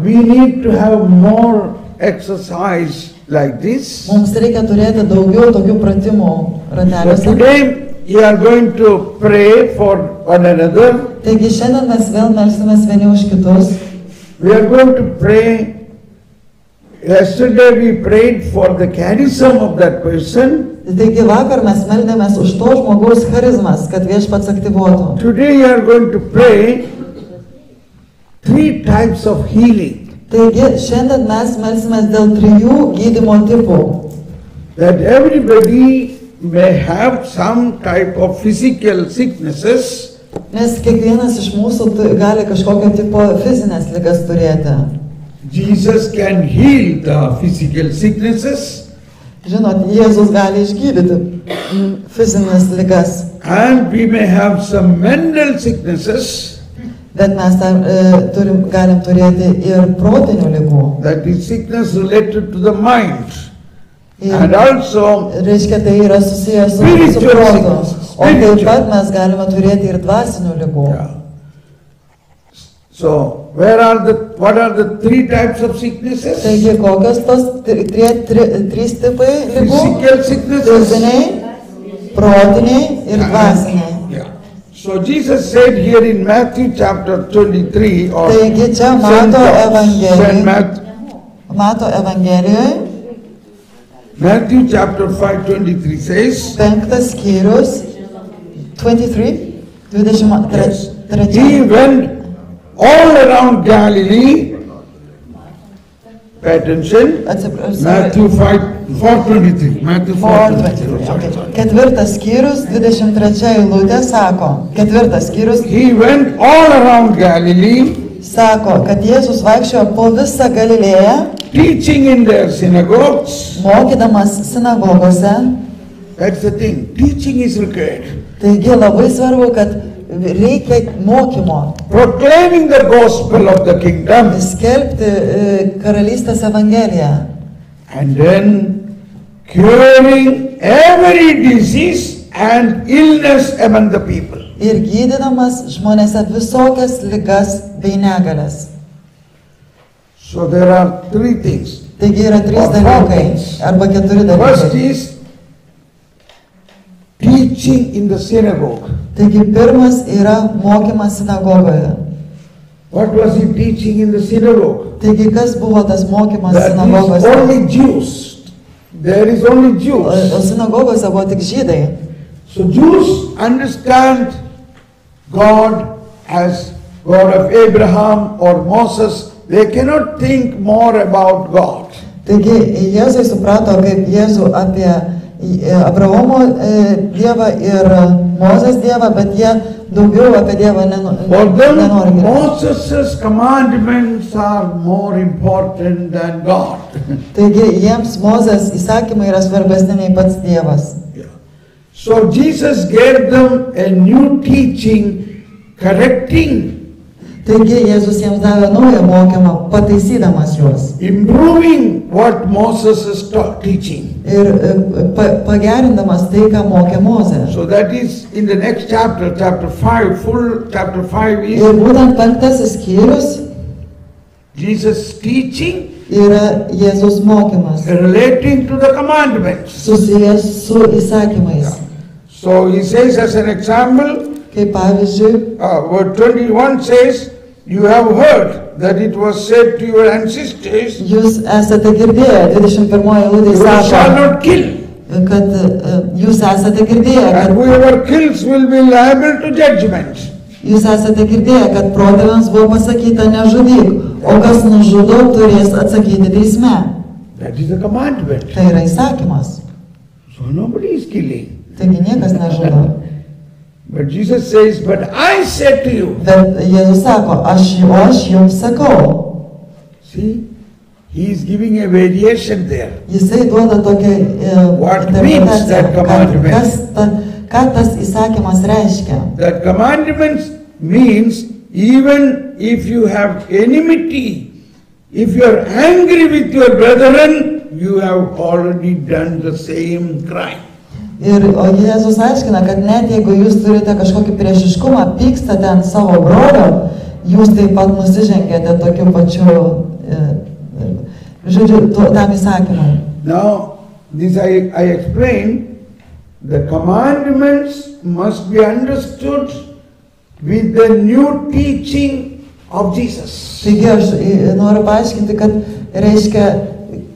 we need to have more exercise like this. Mums reikia turėti daugiau tokių pratimų So rateliuose. today we are going to pray for one another. Taigi šiandien mes vėl melsimės vieni už kitus. We are going to pray. Yesterday we prayed for the charism of that person. Taigi vakar mes meldėmės už to žmogaus charizmas, kad Viešpats aktyvuotų. Today we are going to pray 3 types of healing. Taigi, šiandien mes melsimės dėl 3 gydymo tipų. That everybody may have some type of physical sicknesses, Nes kiekvienas iš mūsų gali kažkokio tipo fizinės ligas turėti. Jesus can heal the physical sicknesses, Žinot, Jėzus gali išgydyti fizinės ligas, and we may have some mental sicknesses, bet mes galim turėti ir protinių ligų. that is sickness related to the mind, Ir, and also reiškia, tai yra susijęs su Spiritual protu. sicknesses, O taip spiritual. pat mes galime turėti ir dvasinių ligų. yeah. So what are the 3 types of sicknesses? Taigi, kokios tos 3 tipai ligų? Physical sicknesses. Fiziniai, protiniai ir dvasiniai. Yeah. So Jesus said here in Matthew chapter 23 or Taigi, čia Mato Evangelijoje, Matthew chapter 5:23 says, 5 skyrius, 23, 23. He went all around Galilee. Pay attention. Matthew 4:23. Matthew 4:23. Ketvirtas skyrius, 23 eilutė sako, ketvirtas skyrius He went all around Galilee, sako, kad Jėzus vaikščiojo po visą Galilėją, teaching in their synagogues. mokydamas sinagogose. That's the thing. Teaching is required. Taigi labai svarbu, kad reikia mokymo, Proclaiming the gospel of the kingdom. skelbti karalystės evangeliją. And then curing every disease and illness among the people. Ir gydydamas žmonėse visokias ligas bei negalias. So there are 3 things. Taigi yra 3 dalykai, arba 4 First dalykai. is teaching in the synagogue. Taigi pirmas yra mokymas sinagogoje. What was he teaching in the synagogue? Taigi kas buvo tas mokymas That is sinagogose? only Jews. There is only O Jews. sinagogose buvo tik žydai. So Jews understand God as God of Abraham or Moses. They cannot think more about God. Taigi Jėzui suprato kaip Jėzų apie Abraomo Dievą ir Mozės Dievą, bet jie daugiau apie Dievą For them, nenori girdėti. Moses' commandments are more important than God. Taigi jiems Mozės įsakymai yra svarbesni nei pats Dievas. Yeah. So Jesus gave them a new teaching, correcting, Taigi Jėzus jiems davė naują mokymą, pataisydamas juos. improving what Moses is teaching. Ir pagerindamas tai, ką mokė Mozė. So that is in the next chapter, chapter 5, full chapter 5 is Ir būtent 5 skyrius Jesus' teaching yra Jėzus mokymas, relating to the commandments. susijęs su įsakymais. So he says as an example, Kaip pavyzdžiui, Verse 21 says, you have heard that it was said to your ancestors, jūs esate girdėję, 21 eilutė you shall sako, not kill, kad jūs esate girdėję, and kad whoever kills will be liable to judgment. jūs esate girdėję, kad protėviams buvo pasakyta nežudyk, o kas nužudo, turės atsakyti teisme. That is a commandment. Tai yra įsakymas. So nobody is killing. Taigi niekas nežudo. But Jesus says, but I said to you. Bet Jėzus sako, aš jums sakau. See, he is giving a variation there. Jisai duoda tokią What means that commandment? Ką tas įsakymas reiškia. That commandments means even if you have enmity, if you are angry with your brethren, you have already done the same crime. O Jėzus aiškina, kad net jeigu jūs turite kažkokį priešiškumą, pykstate ant savo brolio, jūs taip pat nusižengėte tokiu pačiu, žodžiu, tam įsakymui. Now, this I explained, the commandments must be understood with the new teaching of Jesus. Taigi aš noriu paaiškinti, kad reiškia,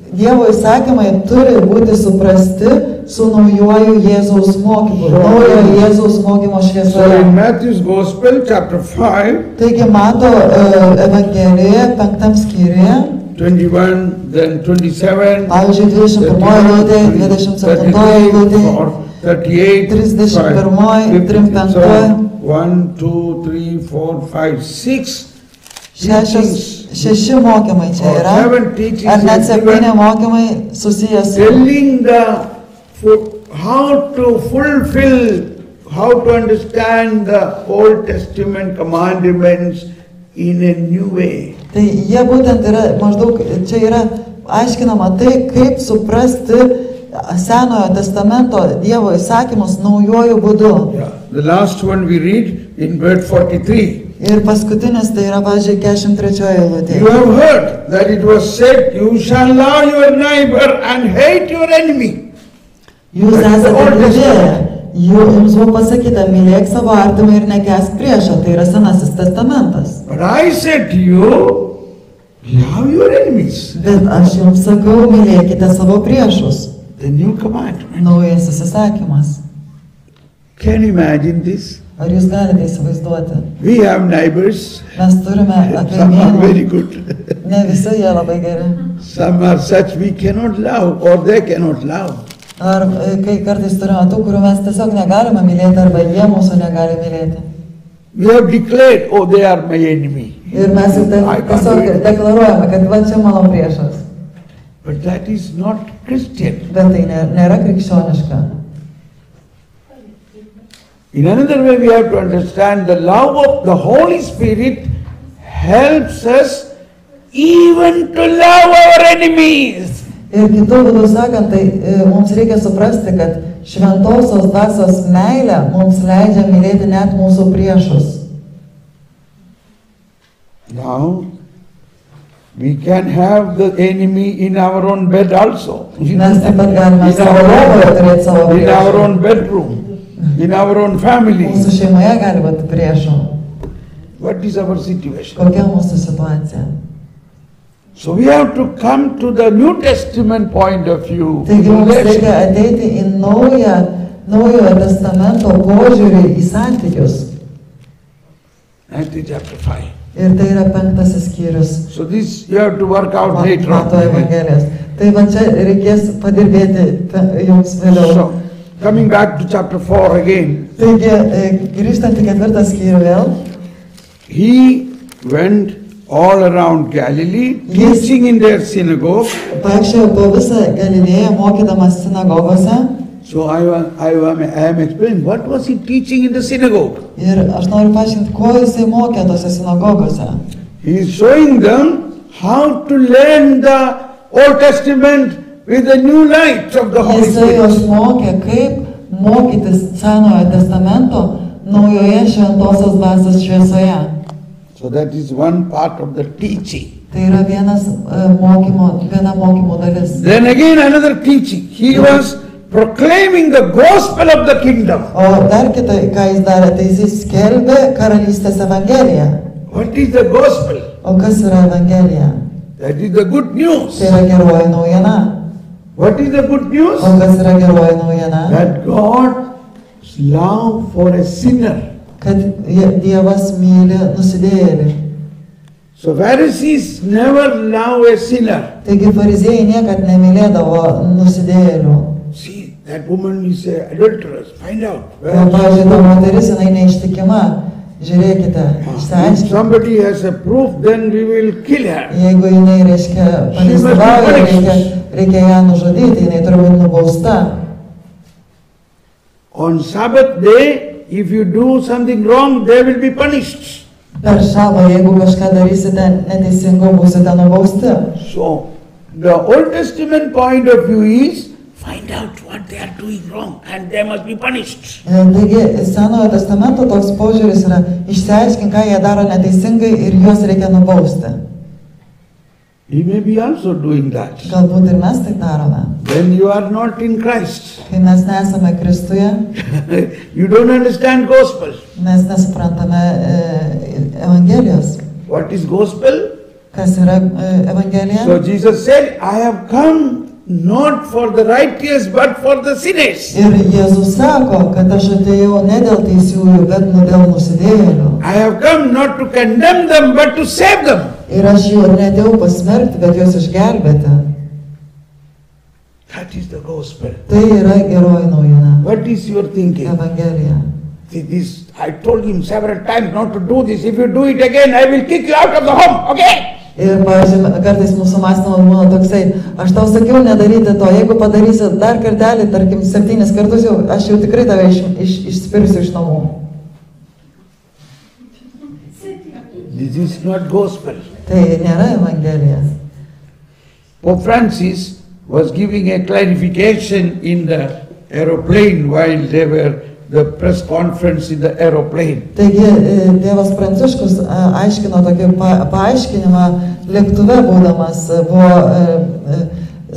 Dievo įsakymai turi būti suprasti su naujuoju Jėzaus mokymu, naujojo Jėzaus mokymo So šviesoje. in Matthew's Gospel, chapter 5, Taigi Mato Evangelijoje, 5 skyriuje, 21, then 27, Pavyzdžiui, 21 eilutė, 27 eilutė, 38, 31, 35. So, 1, 2, 3, 4, 5, 6 Šeši mokymai čia yra, ar net 7 mokymai susijęs su telling how to fulfill, how to understand the Old Testament commandments in a new way. Tai jie būtent yra, maždaug čia yra aiškinama tai, kaip suprasti Senojo testamento Dievo įsakymus naujojų būdu. Yeah. The last one we read in verse 43. Ir paskutinis tai yra, pavyzdžiui, 43 eilutė. You have heard that it was said, you shall love your neighbor and hate your enemy. Jūs esate girdėję, jums buvo pasakyta, mylėk savo artimą ir nekęsk priešą, tai yra Senasis testamentas. But I said to you, love your enemies. Bet aš jums sakau, mylėkite savo priešus. The new commandment. Naujasis įsakymas. Can you imagine this? Ar jūs galite įsivaizduoti? We have neighbors. Mes turime Some are very kaimynų. good. Ne visi jie labai geri. Some are such we cannot love or they cannot love. Ar kai kartais turime tų, kurių mes tiesiog negalime mylėti, arba jie mūsų negali mylėti. We have declared, oh, they are my enemy. Ir mes jau I can't do tiesiog it. deklaruojame, kad va čia mano priešas. But that is not Christian. Bet tai nėra krikščioniška. In another way, we have to understand the love of the Holy Spirit helps us even to love our enemies. Ir kitų būdų sakant, tai mums reikia suprasti, kad šventosios dvasios meilė mums leidžia mylėti net mūsų priešus. Now, we can have the enemy in our own bed also. Mes taip pat galime savo lovoje turėti savo In our priešų. own bedroom, in our own family. Mūsų šeimoje gali būti priešų. What is our situation? Kokia mūsų situacija? So we have to come to the New Testament point of view. Taigi mums reikia ateiti į naujojo testamento požiūrį į santykius. Matthew chapter 5. Ir tai yra 5 skyrius. So this you have to work out later Mato on. Evangelijos. Tai va čia reikės padirbėti jums vėliau. So, coming back to chapter 4 again. Taigi, grįžtant į 4 skyrių vėl, He went all around Galilee, Yes. teaching in their synagogue. vaikščiojo po visą Galilėją, mokydamas sinagogose. So I am explaining, what was he teaching in the synagogue? Ir aš noriu paaiškinti, ko jisai mokė tose sinagogose. He is showing them how to learn the Old Testament with the new light of the Holy Jisai juos Spirit. mokė, kaip mokytis Senojo testamento naujoje šventosios dvasios šviesoje. So that is one part of the teaching. Tai yra viena mokymo dalis. Then again another teaching. He was proclaiming the gospel of the kingdom. O dar kita, ką jis darė, tai jis skelbė karalystės evangeliją. What is the gospel? O kas yra evangelija? That is the good news. Tai yra geroji naujiena. What is the good news? O kas yra geroji naujiena? That God's love for a sinner. Kad Dievas myli nusidėjėlį. So Pharisees never love a sinner. Taigi fariziejai niekad nemylėdavo nusidėjėlių. See, that woman is an adulteress. Find out. Pavyzdžiui, ta moteris, jinai neištikima. Žiūrėkite, If išsiaiškinkite. somebody has a proof, then we will kill her. Jeigu jinai, reiškia, paneistvauja, reikia ją nužudyti, jinai turi būti nubausta. On Sabbath day, if you do something wrong, they will be punished. Per šabą, jeigu kažką darysite neteisingo, būsite nubausti. So, the Old Testament point of view is, find out what they are doing wrong and they must be punished. Taigi, Senojo testamento toks požiūris yra išsiaiškinti, ką jie daro neteisingai ir juos reikia nubausti. He may be also doing that. Galbūt ir mes tai darome. Then you are not in Christ. Kai mes nesame Kristuje, You don't understand gospel. mes nesuprantame Evangelijos. What is gospel? Kas yra Evangelija? So Jesus said, I have come not for the righteous but for the sinners. Ir Jėzus sako, kad aš atėjau ne dėl teisiųjų, bet dėl nusidėjėlių. I have come not to condemn them but to save them. Ir aš jų neatėjau pasmerkti, bet juos išgelbėti. That is the gospel. Tai yra geroji naujiena. What is your thinking? Evangelija. See, this, I told him several times not to do this. If you do it again, I will kick you out of the home, okay? Ir, pavyzdžiui, kartais mūsų mąstymas būna toksai, aš tau sakiau nedaryti to, jeigu padarysi dar kartelį, tarkim, 7 kartus, jau, aš jau tikrai tave išspirsiu iš namų. This is not gospel. Tai nėra evangelija. Pope Francis was giving a clarification in the aeroplane while they were the press conference in the aeroplane. Taigi, tėvas Pranciškus aiškino tokį paaiškinimą lėktuve būdamas, buvo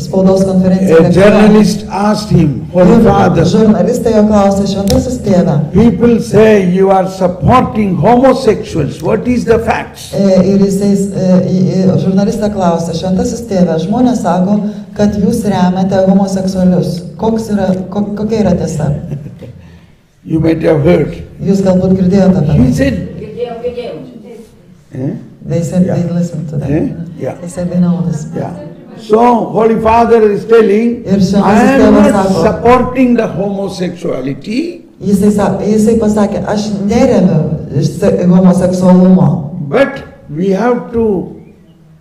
spaudos konferencija. A journalist asked him, Holy Father, žurnalistai jo klausė, šventasis tėve. people say you are supporting homosexuals. What is the facts? Ir žurnalistą klausė, šventasis tėve, žmonės sako, kad jūs remiate homoseksualius. Kokia yra tiesa? You might have heard. Jūs galbūt girdėjote apie He tai. said, They said Yeah. they listened to that. Yeah. They said they know this. yeah. So, Holy Father is telling, Ir šventasis I am tėvas not sako, supporting the homosexuality, jisai pasakė, aš neremiu homoseksualumo, but we have to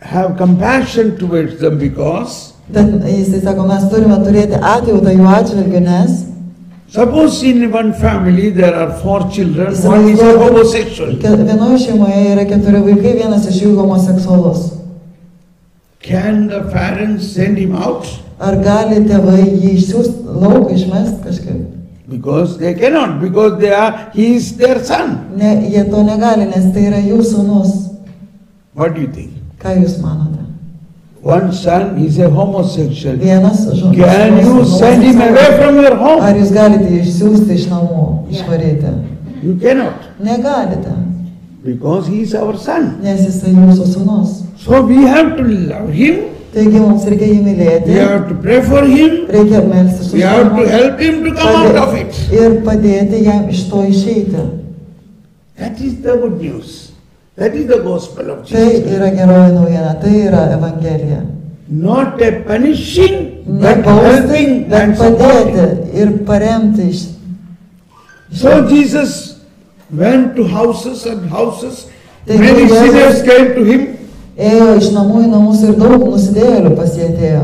have compassion towards them because bet jisai sako, mes turime turėti atjautą jų atžvilgiu, nes suppose in one family there are 4 children, one is a homosexual. vienoje šeimoje yra 4 vaikai, vienas iš jų homoseksualus. Can the parents send him out? Ar gali tėvai jį išsiųsti lauk, išmest kažkaip? Because they cannot, because he is their son. Ne, jie to negali, nes tai yra jų sūnus. What do you think? Ką jūs manote? One son is a homosexual. Vienas Can you send him away from your Ar home? jūs galite jį išsiųsti iš namų, išvaryti? You cannot, Negalite, because he is our son. nes jisai jūsų sūnus. So we have to love him, Taigi mums reikia jį we mylėti, have to pray for him, reikia melstis we už have to jį help him to come out of it. ir padėti jam iš to išeiti. That is the good news. That is the gospel of Tai Jesus. yra geroji naujiena, tai yra evangelija. Not a punishing, Ne but bausti, helping bet and padėti supporting. ir paremti iš. So Jesus went to houses and houses. Taigi Many Jėzus sinners came to him. Ėjo iš namų į namus ir daug nusidėjėlių pas jį atėjo.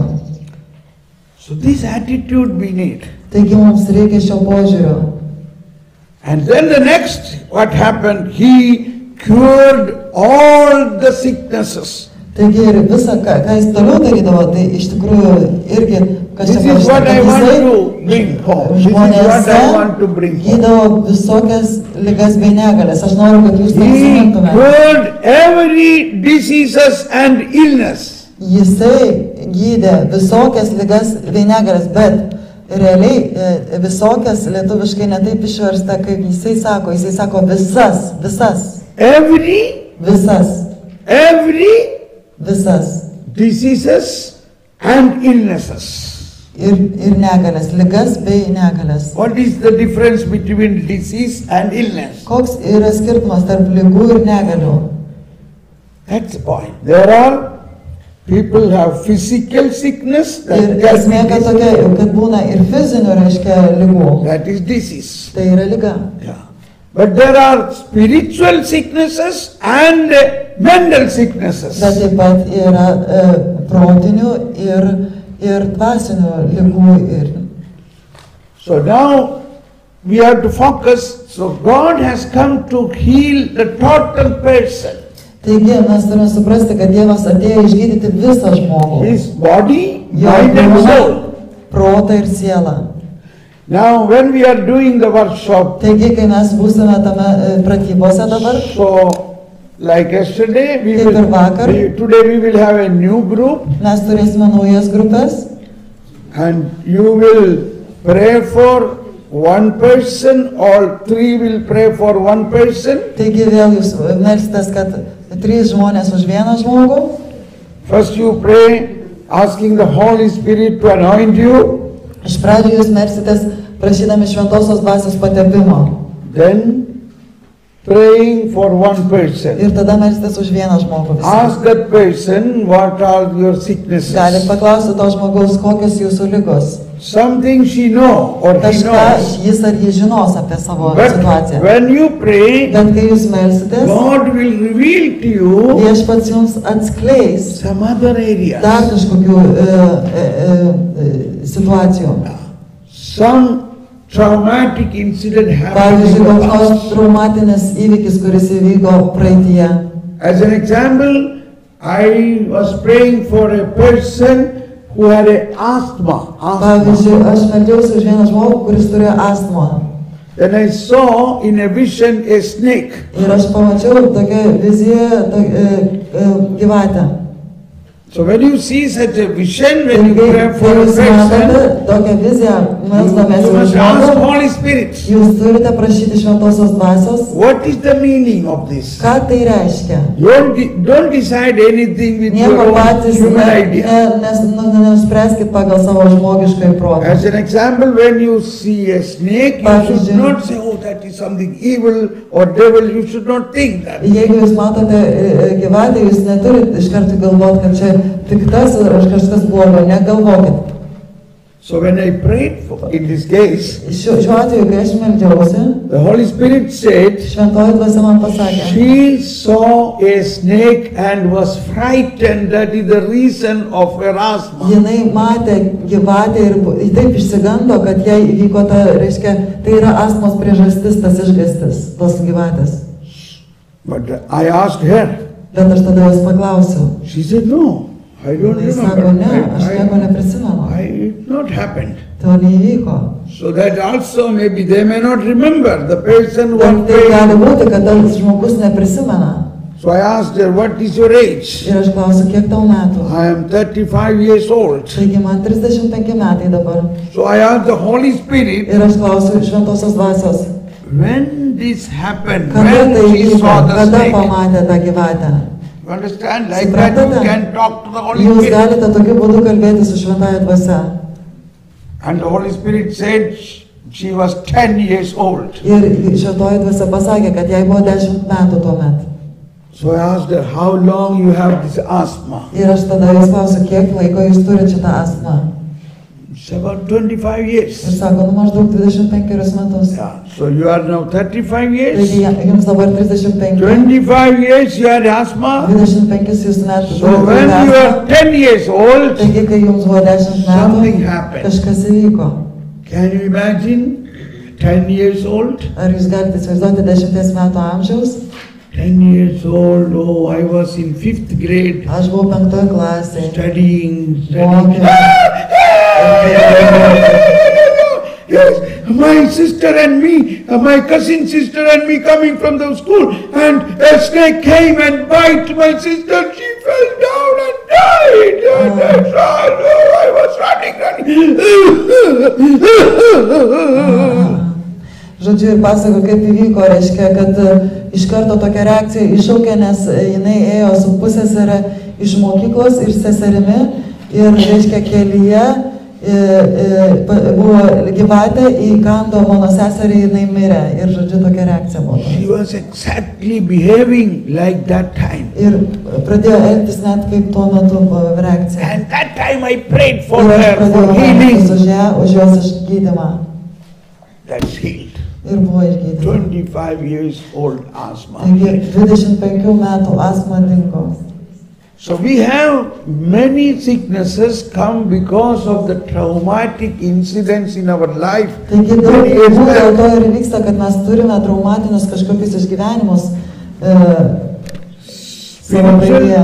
So this attitude we need. Taigi mums reikia šio požiūrio. And then the next, what happened? He cured all the sicknesses. Taigi ir visą, ką jis toliau darydavo, tai iš tikrųjų irgi, kas This is what I want to bring home. This is what I want to bring home. gydavo visokias ligas bei negalės. Aš noriu, kad jūs tai He prisimintumėte. cured every diseases and illness. Jisai gydė visokias ligas bei negalės, bet realiai visokias lietuviškai netaip išversta, kaip jisai sako visas, visas diseases and illnesses. ir negalės, ligas bei negalės. What is the difference between disease and illness? Koks yra skirtumas tarp ligų ir negalių? That's the point. There are people have physical sickness, Ir esmė, kad tokia, kad būna ir fizinių, reiškia, ligų. that is disease. Tai yra liga. Yeah. But there are spiritual sicknesses and mental sicknesses. Bet taip pat yra protinių ir dvasinių ligų. So now we have to focus. So God has come to heal the total person. Taigi mes turime suprasti, kad Dievas atėjo išgydyti visą žmogų. His body, Jo mind and kūną, soul. protą ir sielą. Now when we are doing the workshop, Taigi, kai mes būsime tame pratybose dabar, so like yesterday, Kaip ir vakar. today we will have a new group mes turėsime naujas grupės and you will pray for one person, all 3 will pray for one person. Taigi vėl jūs melsitės, kad 3 žmonės už vieną žmogų. First you pray asking the Holy Spirit to anoint you. Iš pradžių jūs melsitės prašydami šventosios dvasios patepimo. Then praying for one person. Ir tada melstis už vieną žmogų. Ask that person what are your Galim sicknesses. paklausti to žmogaus, kokios jūsų lygos. Something she know or he Kažką knows. jis ar jis žinos apie savo But situaciją. when you pray, Bet kai jūs melsitės, God will reveal to you viešpats jums atskleis some other areas. dar kažkokių situacijų. Some traumatic incident happened Pavyzdžiui, in the koks nors past. traumatinis įvykis, kuris įvyko praeitie. As an example, I was praying for a person who had a asthma. Pavyzdžiui, aš meldžiausi už vieną žmogų, kuris turėjo astmą. Then I saw in a vision a snake. Ir aš pamačiau tokią viziją gyvatę. So when you see such a vision, Ir when you kai pray for a jūs person, matote tokią viziją, melsdamės you už must ask žmogų, Holy Spirit, jūs turite prašyti šventosios dvasios. what is the meaning of this? Ką tai reiškia? Don't decide anything with your Nieko own patys human idea. nespręskit pagal savo žmogišką protą. As an example, when you see a snake, you should Pavyzdžiui. not say, oh, that is something evil or devil. You should not think that. Jeigu jūs matote gyvatę, jūs neturite iš karto galvoti, kad čia piktas ar kažkas blogo, negalvokit. So when I prayed in this case, Šiuo atveju, kai aš meldžiausi, the Holy Spirit said, šventoji dvasia man pasakė, she saw a snake and was frightened. That is the reason of her asthma. jinai matė gyvatę ir taip išsigando, kad jai įvyko ta, reiškia, tai yra astmos priežastis, tas išgąstis, tos gyvatės. But I asked her. Bet aš tada jos paklausiau. She said, no, I don't Jis sako, ne, aš nieko remember. neprisimenu. It not happened. To neįvyko. So that also maybe they may not remember the person who Bet was tai gali praying. būti, kad tas žmogus neprisimena. So I asked her, what is your age? Ir aš klausiu, kiek tau metų. I am 35 years old. Taigi man 35 metai dabar. So I asked the Holy Spirit, Ir aš klausiu šventosios dvasios. when this happened, Kada when tai she įvyko, saw the kada snake. pamatė tą gyvatę. You understand? Like that you Suprantate? can talk to the Holy Jūs Spirit. galite tokiu būdu kalbėti su šventąja dvasia. And the Holy Spirit said she was 10 years old. Ir šventoji dvasia pasakė, kad jai buvo 10 metų tuo metu. So I asked her, how long you have this asthma? Ir aš tada jūs klausiu, kiek laiko jūs turite šitą astmą. It's about 25 Ir years. sako, nu maždaug 25 metus. Yeah. So you are now 35 years. Taigi jums dabar 35. 25 years you had asthma. 25 jūsų metų. So when you are 10 years old, Taigi, kai jums buvo 10 something metų, happened. kažkas įvyko. Can you imagine 10 years old? Ar jūs galite įsivaizduoti 10 metų amžiaus? 10 years old, oh, I was in 5th grade Aš buvau 5 klasėje. studying. Mokėmės. Yes, my sister and me, my cousin sister and me coming from the school, and a snake came and bite my sister. She fell down and died. And I was running. Žodžiu, ir pasako, kaip įvyko, reiškia, kad iš karto tokia reakcija iššaukė, nes jinai ėjo su pusseserė iš mokyklos ir seserimi ir, reiškia, kelyje buvo gyvatė, įkando mano seserį, jinai mirė ir, žodžiu, tokia reakcija buvo. She was exactly behaving like that time. Ir pradėjo elgtis net kaip tuo metu buvo reakcija. And that time I prayed for Ir aš her for pradėjau melstis healing. už ją, už jos išgydymą. That's healed. Ir buvo išgydyta. 25 years old asthma. Taigi 25 metų astma dingo. So we have many sicknesses come because of the traumatic incidents in our life. Taigi daug Many years ligų dėl to back. ir vyksta, kad mes turime traumatinius kažkokius išgyvenimus savo praeityje.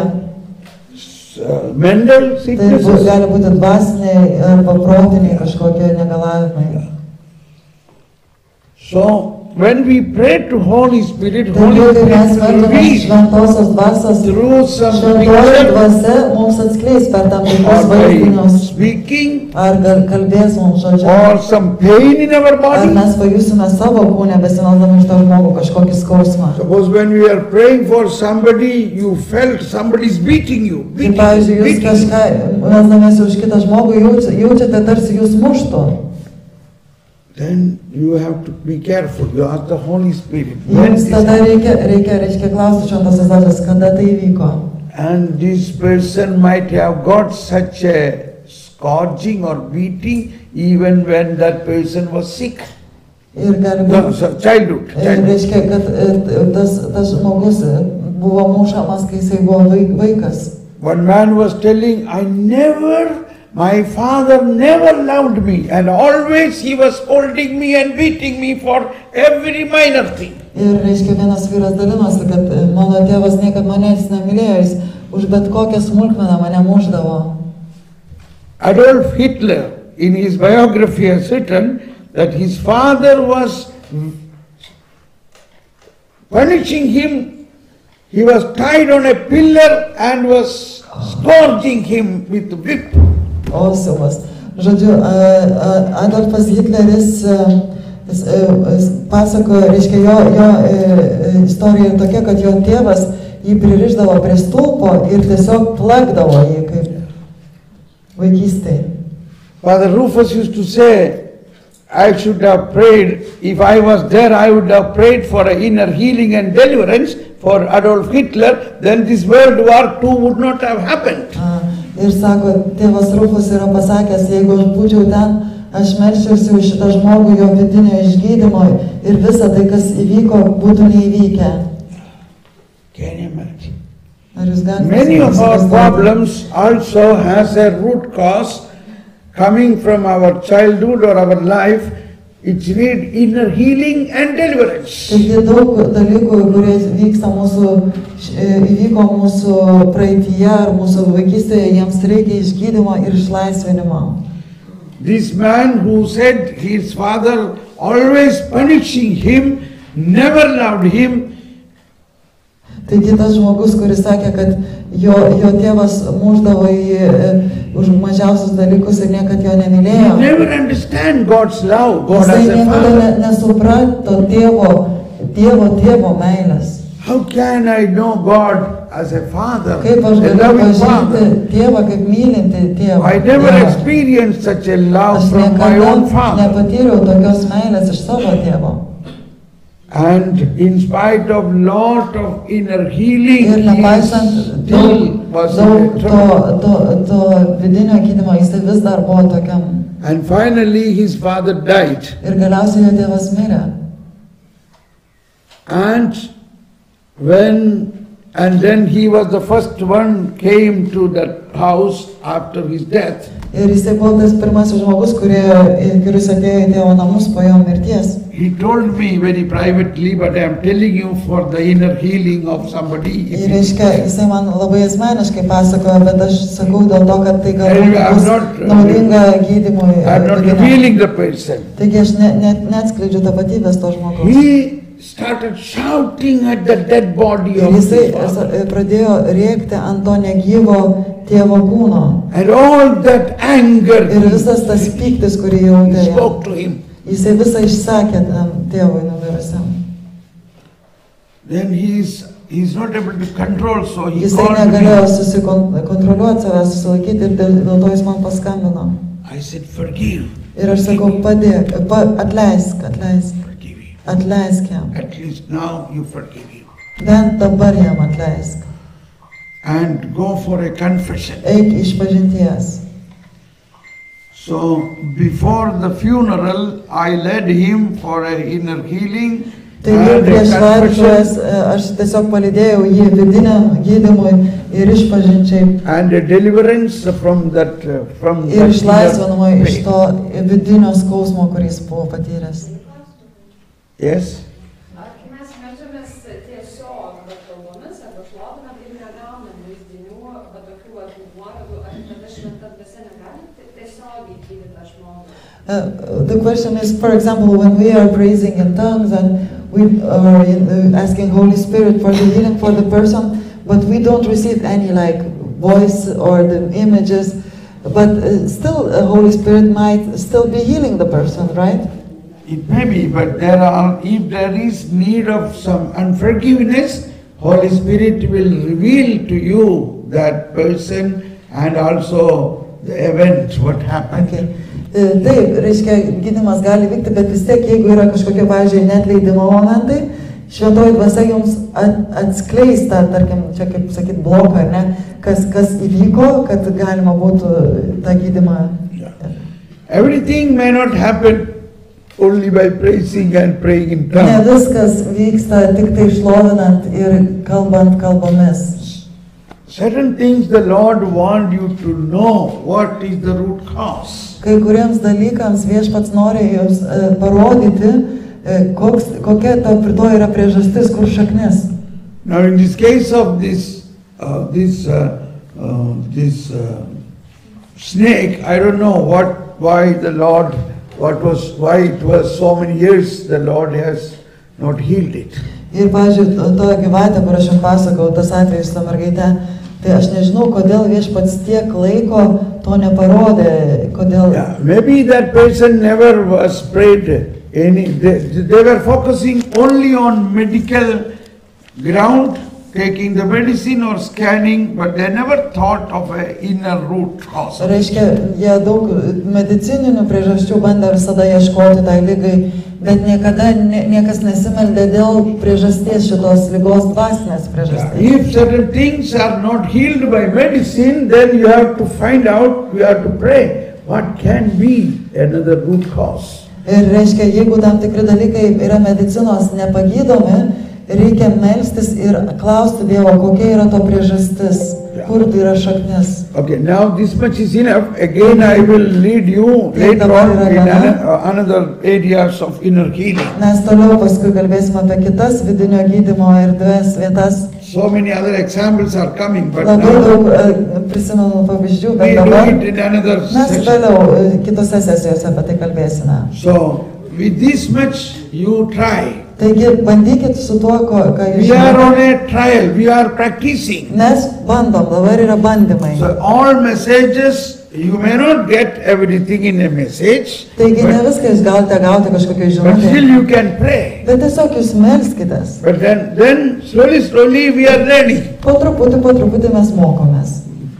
Mental Tai sicknesses. gali būti dvasiniai arba protiniai kažkokie negalavimai. So when we pray to Holy Spirit, Taigi, Holy kai mes Spirit will meldžiame reveal šventosios dvasios, through some šventoji picture dvasia mums atskleis per tam tikrus or by vaizdinius, speaking ar kalbės mums žodžiu, or some pain in our ar body. mes pajusime savo kūnę besimelsdami už tą žmogų kažkokį skausmą. Suppose when we are praying for somebody, you felt somebody is beating you. Ir Beating, pavyzdžiui, jūs beating. kažką, melsdamiesi už kitą žmogų, jaučiate tarsi jūs muštų. then you have to be careful. You ask the Holy Spirit. When Jums this tada reikia klausti šventosios dvasios, kada tai įvyko. And this person might have got such a scourging or beating even when that person was sick. Ir gali No, būti, so childhood. reiškia, kad tas žmogus buvo mušamas, kai jisai buvo vaikas. One man was telling, my father never loved me, and always he was scolding me and beating me for every minor thing. Ir reiškia, vienas vyras dalinosi, kad mano tėvas niekad manęs nemylėjo, jis už bet kokią smulkmeną mane mušdavo. Adolf Hitler, in his biography, has written that his father was punishing him. He was tied on a pillar and was scourging him with whip. O, siaubas. Žodžiu, Adolfas Hitleris pasakojo, reiškia, jo istorija tokia, kad jo tėvas jį pririšdavo prie stulpo ir tiesiog plakdavo jį kaip vaikystėje. Father Rufus used to say, I should have prayed, if I was there, I would have prayed for an inner healing and deliverance for Adolf Hitler, then this World War II would not have happened. Ir sako, tėvas Rufus yra pasakęs, jeigu aš būčiau ten, aš melčiausi už šitą žmogų, jo vidinio išgydymo ir visa tai, kas įvyko, būtų neįvykę. Can you imagine? Ar jūs galite Many of our įsivaizduoti? problems also has a root cause coming from our childhood or our life. It needs inner healing and deliverance. Taigi daug dalykų, kurie įvyko mūsų praeityje ar mūsų vaikystėje, jiems reikia išgydymo ir išlaisvinimo. This man who said his father always punishing him, never loved him, Taigi tas žmogus, kuris sakė, kad jo tėvas mušdavo jį už mažiausius dalykus ir niekad jo nemylėjo. never understand God's love, God as Jisai a niekada father. nesuprato tėvo meilės. How can I know God as a father, Kaip aš a galiu loving pažinti father? tėvą kaip mylinti tėvą? I never Dievą. experienced such a love Aš from my own niekada father. nepatyriau tokios meilės iš savo tėvo. And in spite of lot of inner healing, Ir he nepaisant still was in daug trouble. to vidinio gydymo, jisai vis dar buvo tokiam. And finally his father died. Ir galiausiai jo tėvas mirė. And then he was the first one came to that house after his death. Ir jisai buvo tas pirmasis žmogus, kuris atėjo į tėvo namus po jo mirties. He told me very privately, but I am telling you for the inner healing of somebody. Ir reiškia, jisai man labai asmeniškai pasakojo, bet aš sakau dėl to, kad tai Anyway, I'm galbūt not- bus naudinga gydymui. I am not vidiniam. revealing the person. Taigi aš neatskleidžiu tapatybės to žmogaus. He started shouting at the dead body Ir of his jisai father. pradėjo rėkti ant to negyvo tėvo kūno. And all that anger Ir visas tas pyktis, kurį jautė, he spoke to him. jisai visą išsakė tam tėvui numirusiam. Then he's not able to control, so he Jisai called negalėjo me. susikontroliuoti savęs, susilaikyti ir dėl to jis man paskambino. I said, forgive, Ir aš sakau, atleisk, forgive him. atleisk jam. At least now you forgive him. Bent dabar jam atleisk. And go for a confession. Eik iš pažinties. So before the funeral, I led him for an inner healing Taigi and a prieš laidotuvės confession aš tiesiog palydėjau jį vidiniam gydymui ir išpažinčiai and a deliverance from that ir išlaisvinimui inner iš pain. to vidinio skausmo, kurį jis buvo patyręs. Yes? Kai mes meldžiamės tiesiog kalbomis arba šlovinam ir negaunam vaizdinių, tokių nuorodų, ar tada šventa dvasia negali tiesiogiai gydyti tą žmogų. The question is, for example, when we are praising in tongues and we are asking Holy Spirit for the healing for the person, but we don't receive any like voice or the images, but still Holy Spirit might still be healing the person, right? It may be, but if there is need of some unforgiveness, Holy Spirit will reveal to you that person and also the event, what happened. Okay. Taip, reiškia, gydymas gali vykti, bet vis tiek, jeigu yra kažkokie, pavyzdžiui, neatleidimo momentai, šventoji dvasia jums atskleis tą, tarkim, čia kaip sakyt, bloką, ar ne, kas įvyko, kad galima būtų tą gydymą. Everything may not happen only by praising and praying in Ne tongues. viskas vyksta tik tai šlovinant ir kalbant kalbomis. Certain things the Lord wants you to know what is the root cause. Kai kuriems dalykams Viešpats nori jums parodyti, kokia to yra priežastis, kur šaknis. Now in this case of this snake, I don't know why it was so many years the Lord has not healed it. Ir, pavyzdžiui, to gyvatė, kur aš jums pasakau, tas atvejis su mergaite, tai aš nežinau, kodėl Viešpats tiek laiko to neparodė, kodėl. Yeah, maybe that person never was prayed they were focusing only on medical ground, taking the medicine or scanning, but they never thought of an inner root cause. Reiškia, jie daug medicininių priežasčių bandė visada ieškoti tai lygai, bet niekada niekas nesimeldė dėl priežasties šitos lygos dvasinės priežasties. If certain things are not healed by medicine, then you have to find out, you have to pray, what can be another root cause. Ir reiškia, jeigu tam tikri dalykai yra medicinos nepagydomi, reikia melstis ir klausti Dievo, kokia yra to priežastis, kur tai yra šaknis. Okay, now this much is enough. Again, I will lead you later on in another areas of inner healing. Mes toliau paskui kalbėsime apie kitas vidinio gydymo erdves vietas. So many other examples are coming, but Labai now daug prisimenu pavyzdžių, bet we do dabar it in another mes section. vėliau kitose sesijose apie tai kalbėsime. So, with this much you try. Taigi bandykit su tuo, ką jūs We are žinote. on a trial, we are practicing. Mes bandom, dabar yra bandymai. So, all messages, you may not get everything in a message, Taigi ne viską jūs galite gauti kažkokiai but still žinutė. you can pray. Bet tiesiog jūs melskitės. But then slowly we are learning. Po truputį mes mokomės.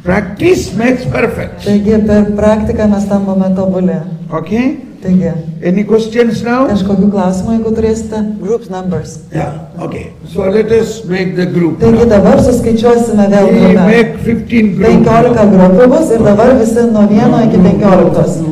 Practice makes perfect. Taigi per praktiką mes tampame tobuli. Okay? Taigi, Any questions now? kažkokių klausimų, jeigu turėsite? Group numbers. Yeah, okay. So let us make the group. Taigi dabar suskaičiuosime vėl We grupę. make 15 groups. 15 grupių bus ir dabar visi nuo 1 iki 15.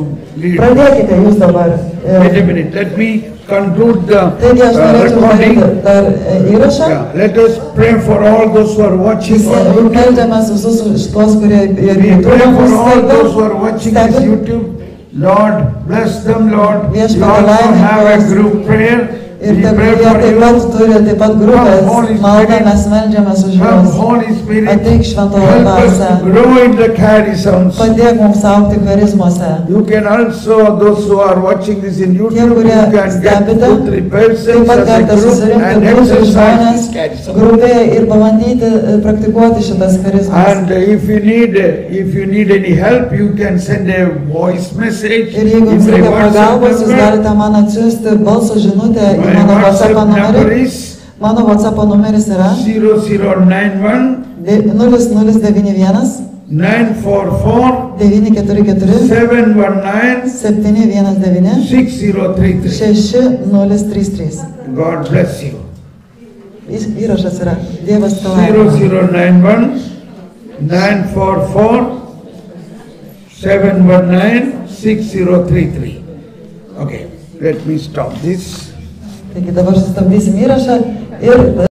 Pradėkite jūs dabar. Wait a minute, let me conclude the Taigi aš norėčiau recording. daryti dar įrašą. Yeah, let us pray for all those who are watching on YouTube. Meldžiamės visus šitos, kurie ir We pray YouTube for mus all those who are stebi. watching this Stebi. YouTube. Lord, bless them, Lord. We Viešpatie also laimink have a juos. group prayer. Ir We taip pray jie for taip you. pat turi taip pat grupės Holy maldą, Spirit. mes meldžiamės už Come, juos. Holy Spirit, Ateik šventoji help us dvasia. to grow in the charisms. Padėk mums augti charizmose. You can also, those who are watching this in YouTube, Tie, you kurie can get stebite, 2-3 taip persons pat as a galite group susirinkti and būti exercise žmonės this charism. grupėje ir pabandyti praktikuoti šitas charizmas. And if you need any help, you can send a voice message. Ir jeigu jums in my reikia WhatsApp pagalbos, jūs number. galite man atsiųsti balso žinutę į My mano WhatsApp WhatsApp number numerį. is Mano WhatsApp numeris yra 0091 0091 944 944 719 719 6033. 6033. God bless you. Įrašas yra Dievas palaimina. 0091 944 719 6033. Okay, let me stop this. Taigi dabar sustabdysim įrašą ir